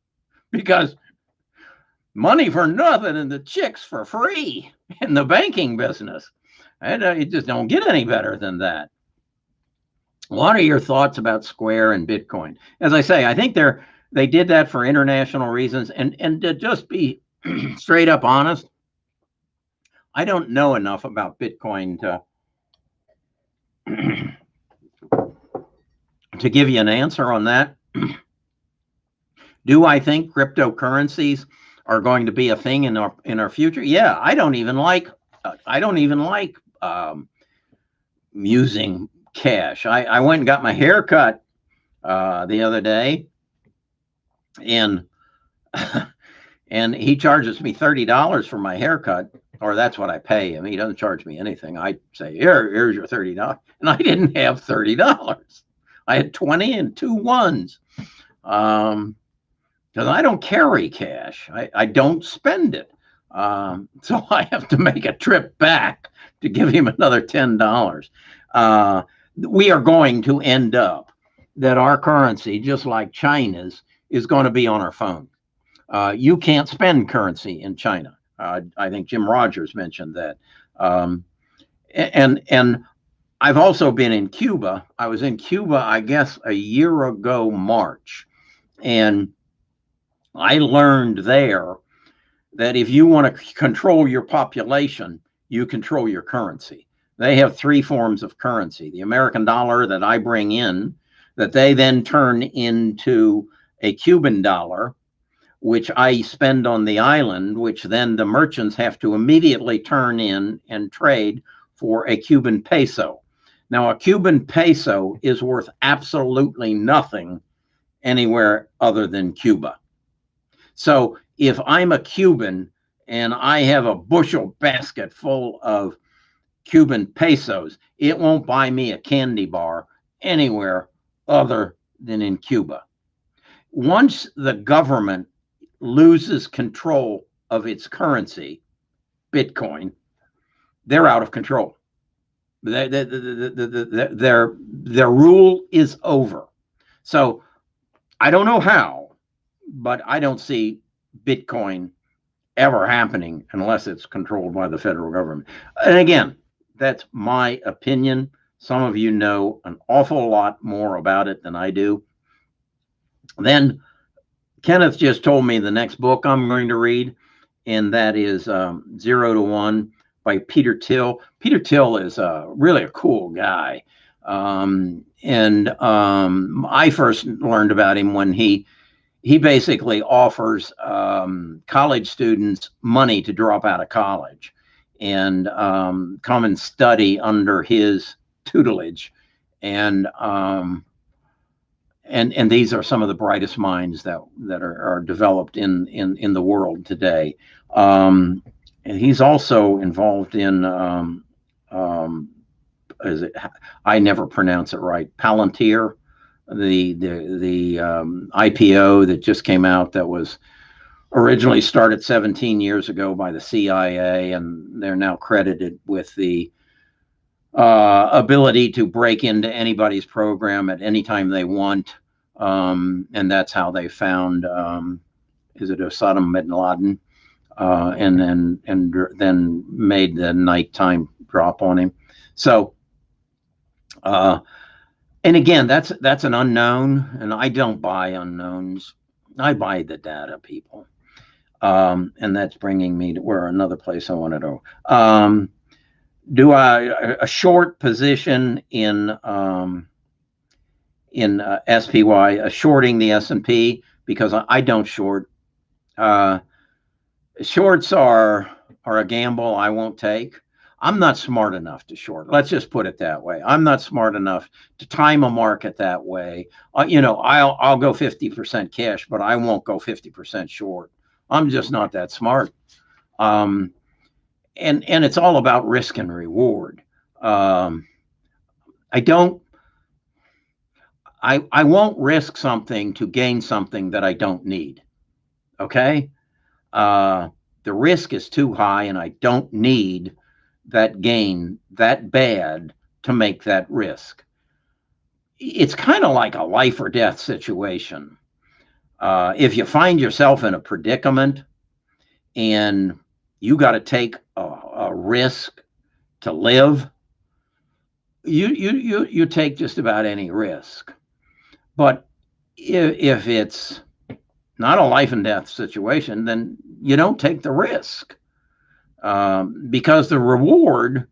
because money for nothing and the chicks for free in the banking business. And you just don't get any better than that. What are your thoughts about Square and Bitcoin? As I say, I think they did that for international reasons. And to just be straight up honest, I don't know enough about Bitcoin to give you an answer on that. Do I think cryptocurrencies are going to be a thing in our future? Yeah, I don't even like using cash. I went and got my hair cut the other day, and and he charges me $30 for my haircut, or that's what I pay him. He doesn't charge me anything. I say, here's your $30, and I didn't have $30. I had 20 and 2 ones. Because I don't carry cash. I don't spend it. So I have to make a trip back to give him another $10. We are going to end up that our currency, just like China's, is going to be on our phone. You can't spend currency in China. I think Jim Rogers mentioned that. And I've also been in Cuba. I was in Cuba, I guess, a year ago, March. And I learned there that if you want to control your population, you control your currency. They have 3 forms of currency: the American dollar that I bring in, that they then turn into a Cuban dollar, which I spend on the island, which then the merchants have to immediately turn in and trade for a Cuban peso. Now, a Cuban peso is worth absolutely nothing anywhere other than Cuba. So if I'm a Cuban and I have a bushel basket full of Cuban pesos, it won't buy me a candy bar anywhere other than in Cuba. Once the government loses control of its currency, Bitcoin, they're out of control. Their rule is over. So I don't know how, but I don't see Bitcoin ever happening unless it's controlled by the federal government. And again, that's my opinion. Some of you know an awful lot more about it than I do. Then Kenneth just told me the next book I'm going to read, and that is 0 to 1 by Peter Thiel. Peter Thiel is really a cool guy. I first learned about him when he basically offers college students money to drop out of college and come and study under his tutelage. And these are some of the brightest minds that are developed in the world today. And he's also involved in I never pronounce it right, Palantir, the IPO that just came out that was originally started 17 years ago by the CIA, and they're now credited with the ability to break into anybody's program at any time they want, and that's how they found is it Osama bin Laden, and then made the nighttime drop on him. So, and again, that's an unknown, and I don't buy unknowns. I buy the data, people, and that's bringing me to where another place I want to go. Do a short position in SPY, shorting the S&P, because I don't short. Shorts are a gamble I won't take. I'm not smart enough to short. Let's just put it that way. I'm not smart enough to time a market that way. I'll go 50% cash, but I won't go 50% short. I'm just not that smart. And it's all about risk and reward. I won't risk something to gain something that I don't need. Okay. The risk is too high, and I don't need that gain that bad to make that risk. It's kind of like a life or death situation. If you find yourself in a predicament and you got to take a risk to live, you take just about any risk. But if it's not a life and death situation, then you don't take the risk, because the reward,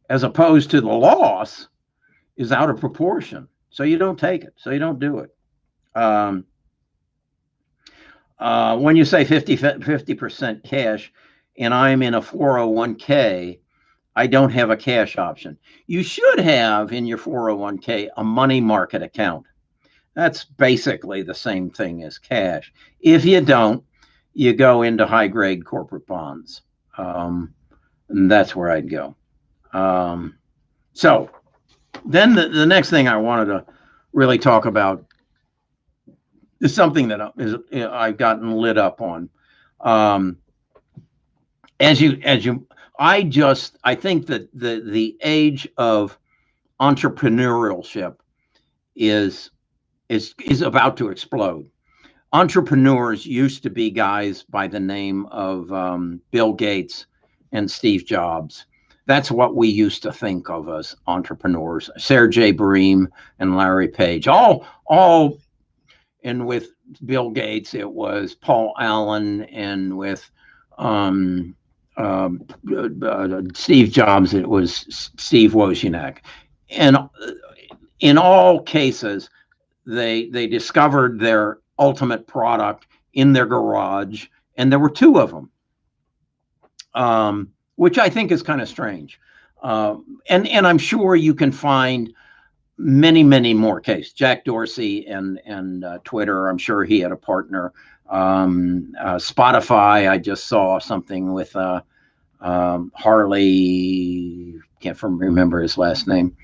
as opposed to the loss, is out of proportion. So you don't take it. So you don't do it. When you say 50% cash, and I'm in a 401k, I don't have a cash option. You should have in your 401k a money market account. That's basically the same thing as cash. If you don't, you go into high grade corporate bonds. And that's where I'd go. So then the next thing I wanted to really talk about is something that I've gotten lit up on. I think that the age of entrepreneurship is about to explode. Entrepreneurs used to be guys by the name of Bill Gates and Steve Jobs. That's what we used to think of as entrepreneurs. Sergey Brin and Larry Page, all, and with Bill Gates, it was Paul Allen, and with Steve Jobs, it was Steve Wozniak. And in all cases, they discovered their ultimate product in their garage, and there were two of them, which I think is kind of strange. And I'm sure you can find many more cases. Jack Dorsey and Twitter, I'm sure he had a partner. Spotify, I just saw something with Harley, can't remember his last name.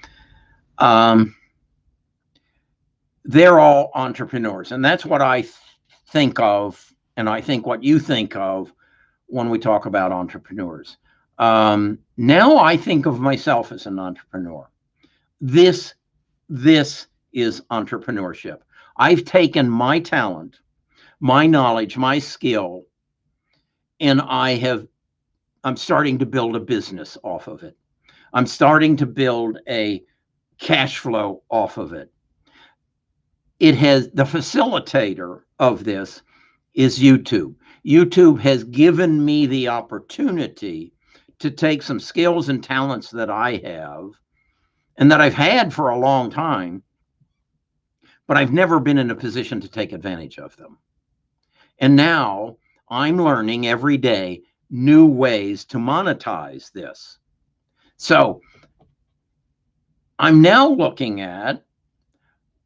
They're all entrepreneurs, and that's what I think of, and I think what you think of when we talk about entrepreneurs. Now I think of myself as an entrepreneur. This is entrepreneurship. I've taken my talent, my knowledge, my skill, and I'm starting to build a business off of it. I'm starting to build a cash flow off of it. It has the facilitator of this is YouTube. YouTube has given me the opportunity to take some skills and talents that I have and that I've had for a long time, but I've never been in a position to take advantage of them. And now I'm learning every day new ways to monetize this. So I'm now looking at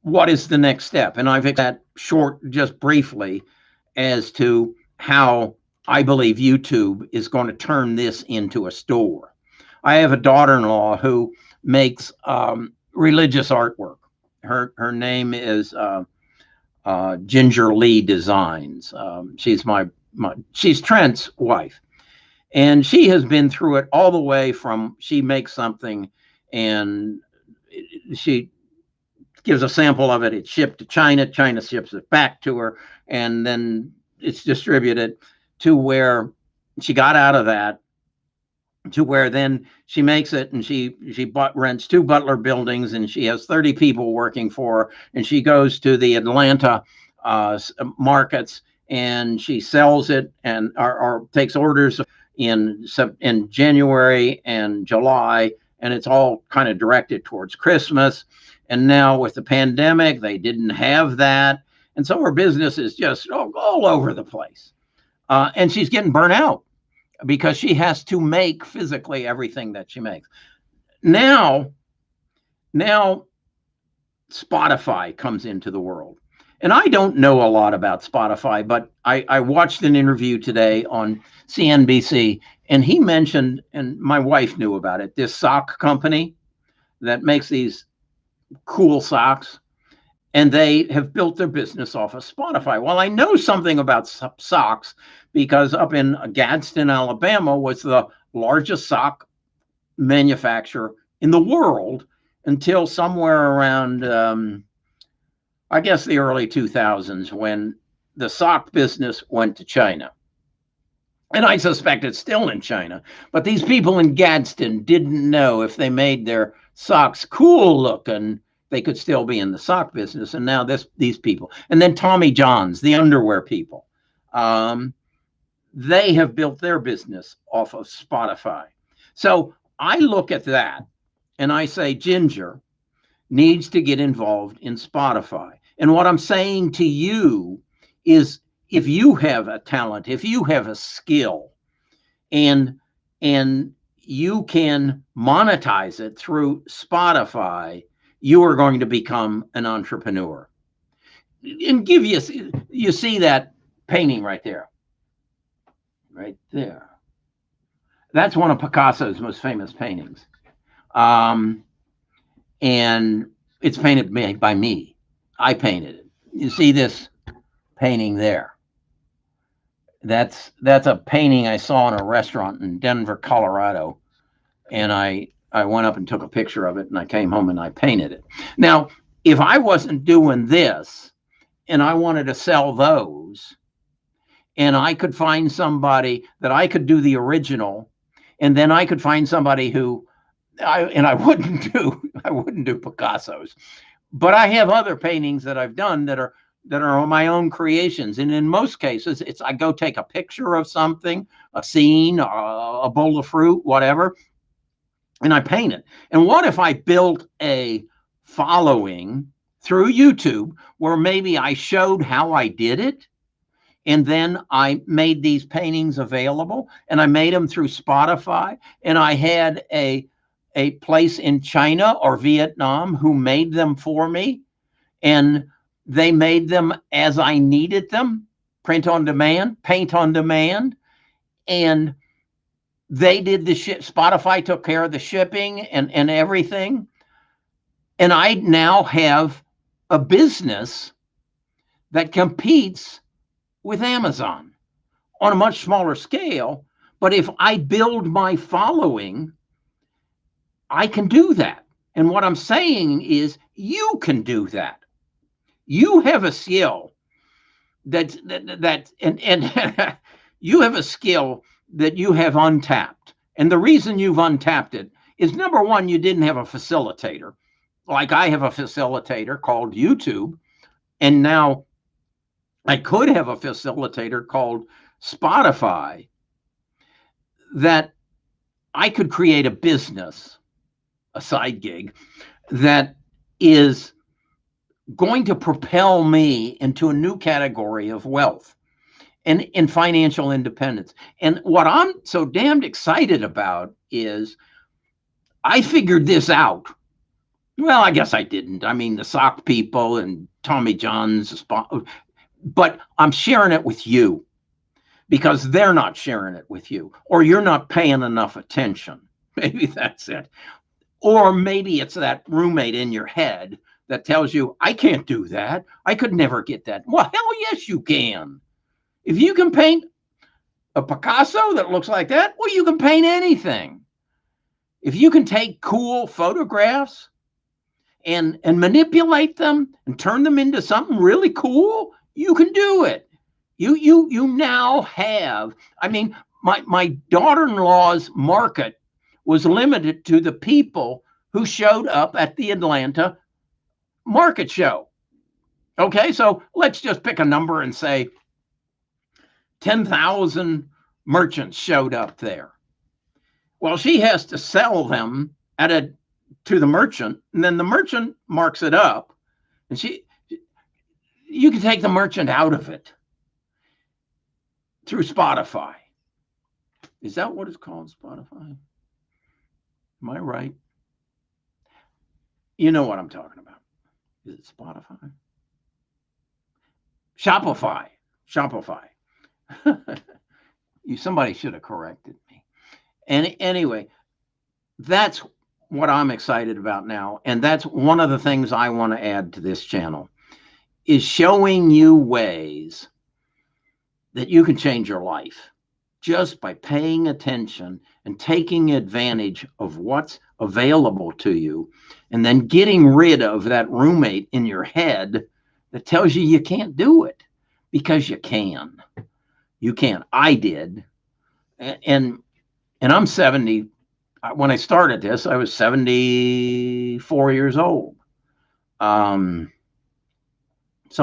what is the next step. And I've that short, just briefly, as to how I believe YouTube is going to turn this into a store. I have a daughter-in-law who makes religious artwork. Her name is Ginger Lee Designs. She's she's Trent's wife, and she has been through it all the way from she makes something and she gives a sample of it. It's shipped to China. China ships it back to her, and then it's distributed to where she got out of that to where then she makes it and she rents 2 Butler buildings and she has 30 people working for her, and she goes to the Atlanta markets and she sells it and or takes orders in January and July, and it's all kind of directed towards Christmas. And now with the pandemic, they didn't have that. And so her business is just all over the place. And she's getting burnt out because she has to make physically everything that she makes. Now Spotify comes into the world. And I don't know a lot about Spotify, but I watched an interview today on CNBC, and he mentioned, and my wife knew about it, this sock company that makes these cool socks, and they have built their business off of Spotify. Well, I know something about socks because up in Gadsden, Alabama was the largest sock manufacturer in the world until somewhere around, I guess, the early 2000s, when the sock business went to China. And I suspect it's still in China. But these people in Gadsden didn't know if they made their socks cool looking, they could still be in the sock business. And now these people, and then Tommy John's, the underwear people, they have built their business off of Spotify. So I look at that and I say, Ginger needs to get involved in Spotify. And what I'm saying to you is, if you have a talent, if you have a skill, and you can monetize it through Spotify, you are going to become an entrepreneur. And you see that painting right there. Right there. That's one of Picasso's most famous paintings. And it's painted by me. I painted it. You see this painting there. That's a painting I saw in a restaurant in Denver, Colorado. And I went up and took a picture of it, and I came home and I painted it. Now, if I wasn't doing this and I wanted to sell those, and I could find somebody that I could do the original, and then I could find somebody who I wouldn't do Picasso's, but I have other paintings that I've done that are my own creations. And in most cases, I go take a picture of something, a scene, a bowl of fruit, whatever, and I paint it. And what if I built a following through YouTube where maybe I showed how I did it, and then I made these paintings available, and I made them through Spotify, and I had a a place in China or Vietnam who made them for me, and they made them as I needed them, print on demand, paint on demand, and they did the ship. Spotify took care of the shipping and everything. And I now have a business that competes with Amazon on a much smaller scale. But if I build my following, I can do that. And what I'm saying is, you can do that. You have a skill and you have a skill that you have untapped. And the reason you've untapped it is, number one, you didn't have a facilitator. Like I have a facilitator called YouTube. And now I could have a facilitator called Spotify, that I could create a business, a side gig, that is going to propel me into a new category of wealth and in financial independence. And what I'm so damned excited about is, I figured this out. Well, I guess I didn't. I mean, the sock people and Tommy John's, but I'm sharing it with you because they're not sharing it with you, or you're not paying enough attention. Maybe that's it. Or maybe it's that roommate in your head that tells you, I can't do that. I could never get that. Well, hell yes, you can. If you can paint a Picasso that looks like that, well, you can paint anything. If you can take cool photographs and manipulate them and turn them into something really cool, you can do it. You now have, I mean, my daughter-in-law's market was limited to the people who showed up at the Atlanta market show. Okay, so let's just pick a number and say 10,000 merchants showed up there. Well, she has to sell them to the merchant, and then the merchant marks it up, and you can take the merchant out of it through Spotify. Is that what it's called, Spotify? Am I right? You know what I'm talking about. Is it Spotify? Shopify. Somebody should have corrected me. And anyway, that's what I'm excited about now. And that's one of the things I want to add to this channel, is showing you ways that you can change your life just by paying attention and taking advantage of what's available to you, and then getting rid of that roommate in your head that tells you you can't do it, because you can. You can. I did. And I'm 70. When I started this, I was 74 years old. So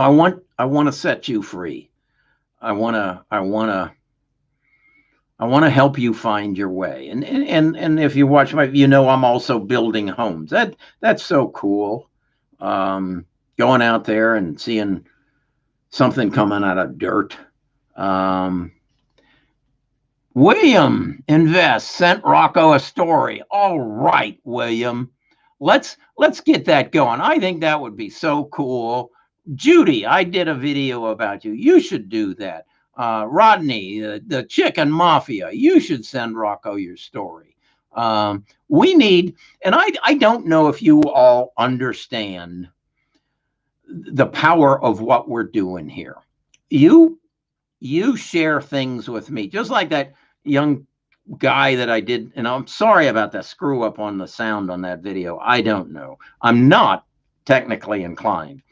I want to set you free. I want to help you find your way. And if you watch I'm also building homes. That's so cool. Going out there and seeing something coming out of dirt. William Invest sent Rocco a story. All right, William. Let's get that going. I think that would be so cool. Judy, I did a video about you. You should do that. Rodney, the Chicken Mafia, you should send Rocco your story. We need, and I don't know if you all understand the power of what we're doing here. You share things with me, just like that young guy that I did, and I'm sorry about that screw up on the sound on that video. I don't know. I'm not technically inclined.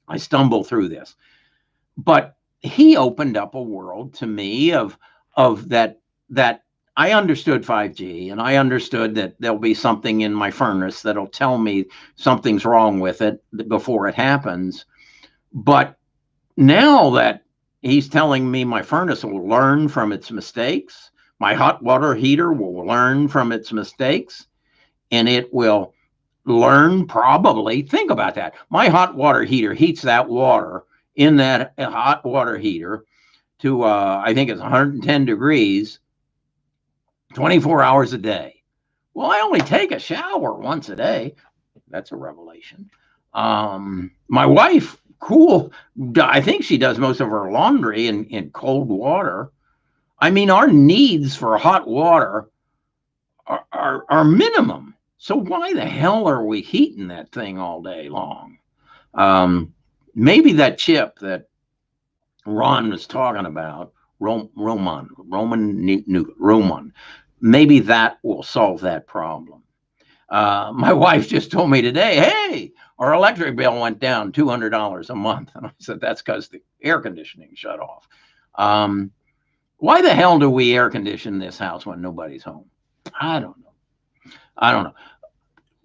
I stumble through this. But he opened up a world to me of that I understood 5G, and I understood that there'll be something in my furnace that'll tell me something's wrong with it before it happens. But now that he's telling me my furnace will learn from its mistakes, my hot water heater will learn from its mistakes, and it will learn probably, think about that. My hot water heater heats that water in that hot water heater to, I think it's 110 degrees, 24 hours a day. Well, I only take a shower once a day. That's a revelation. My wife, cool. I think she does most of her laundry in cold water. I mean, our needs for hot water are minimum. So why the hell are we heating that thing all day long? Um, Maybe that chip that Ron was talking about, Roman, maybe that will solve that problem. My wife just told me today, hey, our electric bill went down $200 a month. And I said, that's because the air conditioning shut off. Why the hell do we air condition this house when nobody's home? I don't know. I don't know.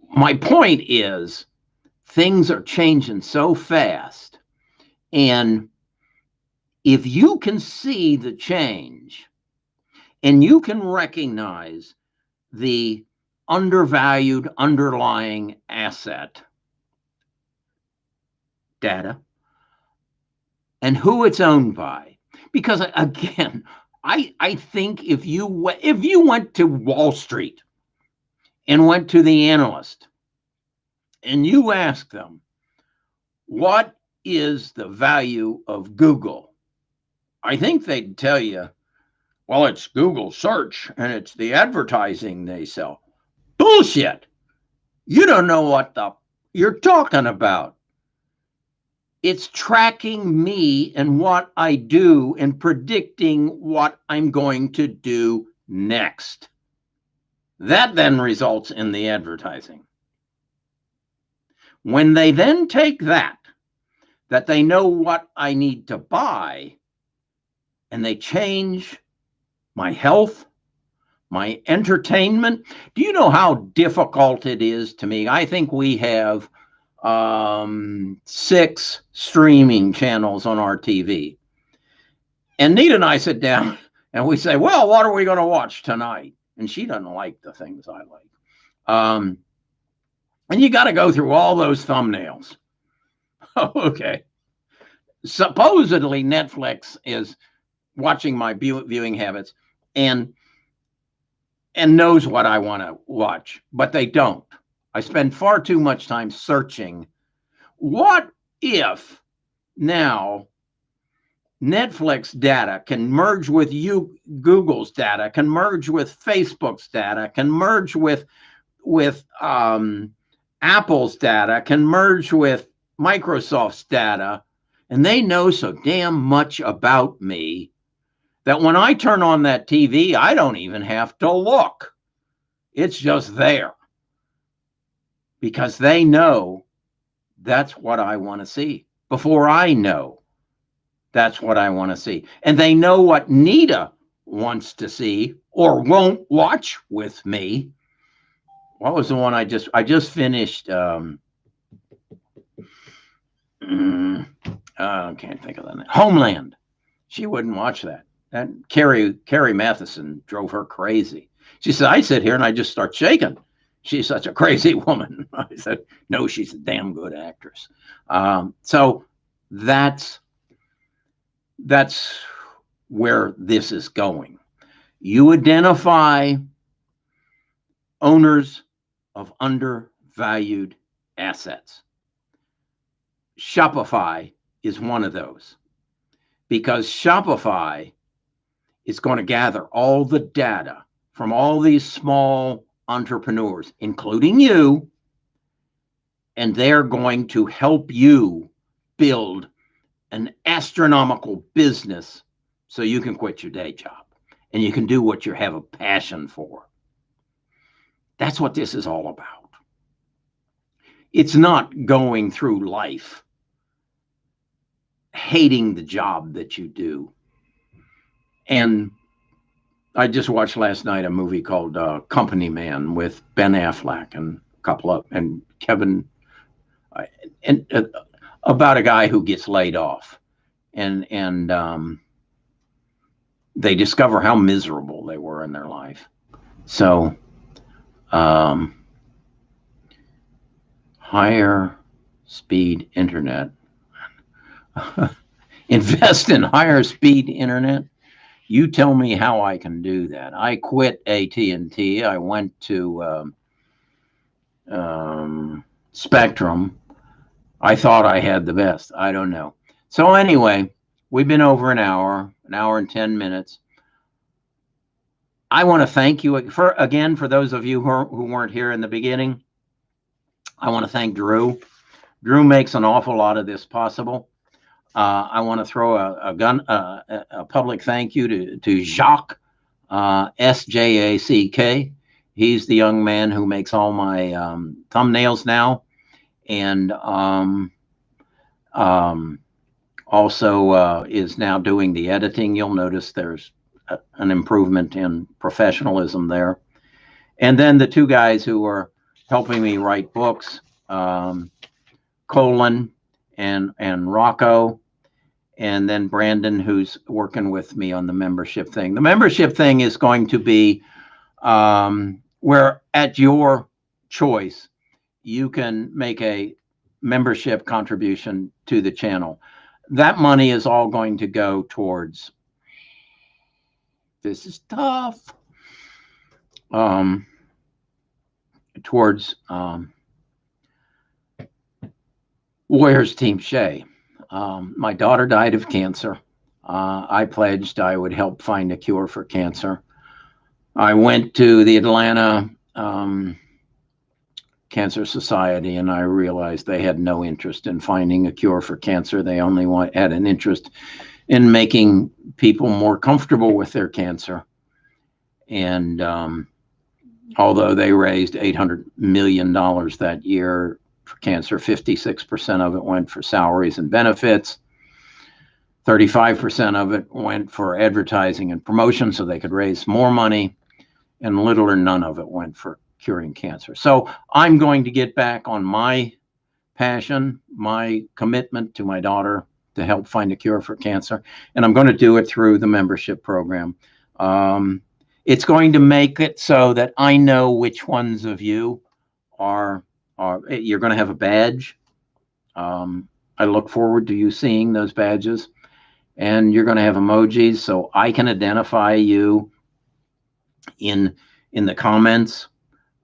My point is, things are changing so fast. And if you can see the change and you can recognize the undervalued underlying asset, data, and who it's owned by. Because again, I think if you went to Wall Street and went to the analyst and you ask them, what is the value of Google? I think they'd tell you, well, it's Google search and it's the advertising they sell. Bullshit. You don't know what you're talking about. It's tracking me and what I do and predicting what I'm going to do next. That then results in the advertising. When they then take that they know what I need to buy, and they change my health, my entertainment. Do you know how difficult it is to me? I think we have 6 streaming channels on our TV. And Nita and I sit down and we say, well, what are we going to watch tonight? And she doesn't like the things I like. And you got to go through all those thumbnails. Okay. Supposedly Netflix is watching my viewing habits and knows what I want to watch, but they don't. I spend far too much time searching. What if now Netflix data can merge with Google's data, can merge with Facebook's data, can merge with Apple's data, can merge with Microsoft's data, and they know so damn much about me that when I turn on that TV, I don't even have to look. It's just there because they know that's what I want to see before I know that's what I want to see. And they know what Nita wants to see or won't watch with me. What was the one I just finished? I can't think of that name. Homeland. She wouldn't watch that. And Kerry Matheson drove her crazy. She said, I sit here and I just start shaking. She's such a crazy woman. I said, no, she's a damn good actress. So that's where this is going. You identify owners of undervalued assets. Shopify is one of those because Shopify is going to gather all the data from all these small entrepreneurs, including you, and they're going to help you build an astronomical business so you can quit your day job and you can do what you have a passion for. That's what this is all about. It's not going through life hating the job that you do. And I just watched last night a movie called Company Man with Ben Affleck and a couple of, and Kevin, and about a guy who gets laid off, and they discover how miserable they were in their life. So, higher speed internet. Invest in higher speed internet. You tell me how I can do that. I quit AT&T. I went to Spectrum. I thought I had the best. I don't know. So anyway, we've been over an hour and 10 minutes. I want to thank you for those of you who weren't here in the beginning. I want to thank Drew. Drew makes an awful lot of this possible. I want to throw a public thank you to Jacques, SJACK. He's the young man who makes all my thumbnails now, and also is now doing the editing. You'll notice there's an improvement in professionalism there. And then the two guys who are helping me write books, Colin and Rocco, and then Brandon, who's working with me on the membership thing. The membership thing is going to be where, at your choice, you can make a membership contribution to the channel. That money is all going to go towards, this is tough, towards Warriors Team Shay. My daughter died of cancer. I pledged I would help find a cure for cancer. I went to the Atlanta Cancer Society, and I realized they had no interest in finding a cure for cancer. They only had an interest in making people more comfortable with their cancer. And although they raised $800 million that year for cancer, 56% of it went for salaries and benefits. 35% of it went for advertising and promotion so they could raise more money, and little or none of it went for curing cancer. So I'm going to get back on my passion, my commitment to my daughter to help find a cure for cancer, and I'm going to do it through the membership program. It's going to make it so that I know which ones of you are you're going to have a badge. I look forward to you seeing those badges, and you're going to have emojis so I can identify you in the comments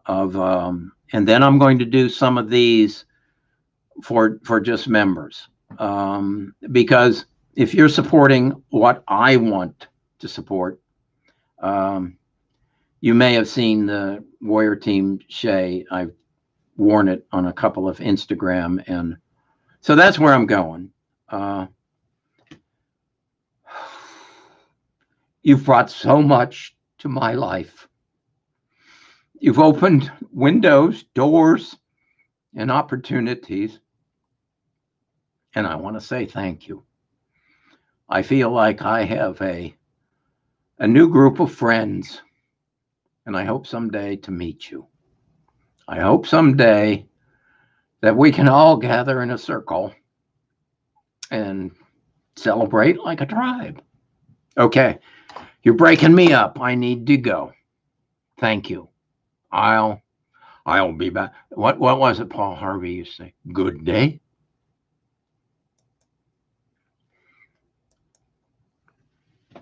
of, and then I'm going to do some of these for just members, because if you're supporting what I want to support, you may have seen the Warrior Team Shay. I've worn it on a couple of Instagram, and so that's where I'm going. You've brought so much to my life. You've opened windows, doors, and opportunities, and I want to say thank you. I feel like I have a new group of friends, and I hope someday to meet you. I hope someday that we can all gather in a circle and celebrate like a tribe. Okay, you're breaking me up. I need to go. Thank you. I'll be back. What was it Paul Harvey used to say? Good day.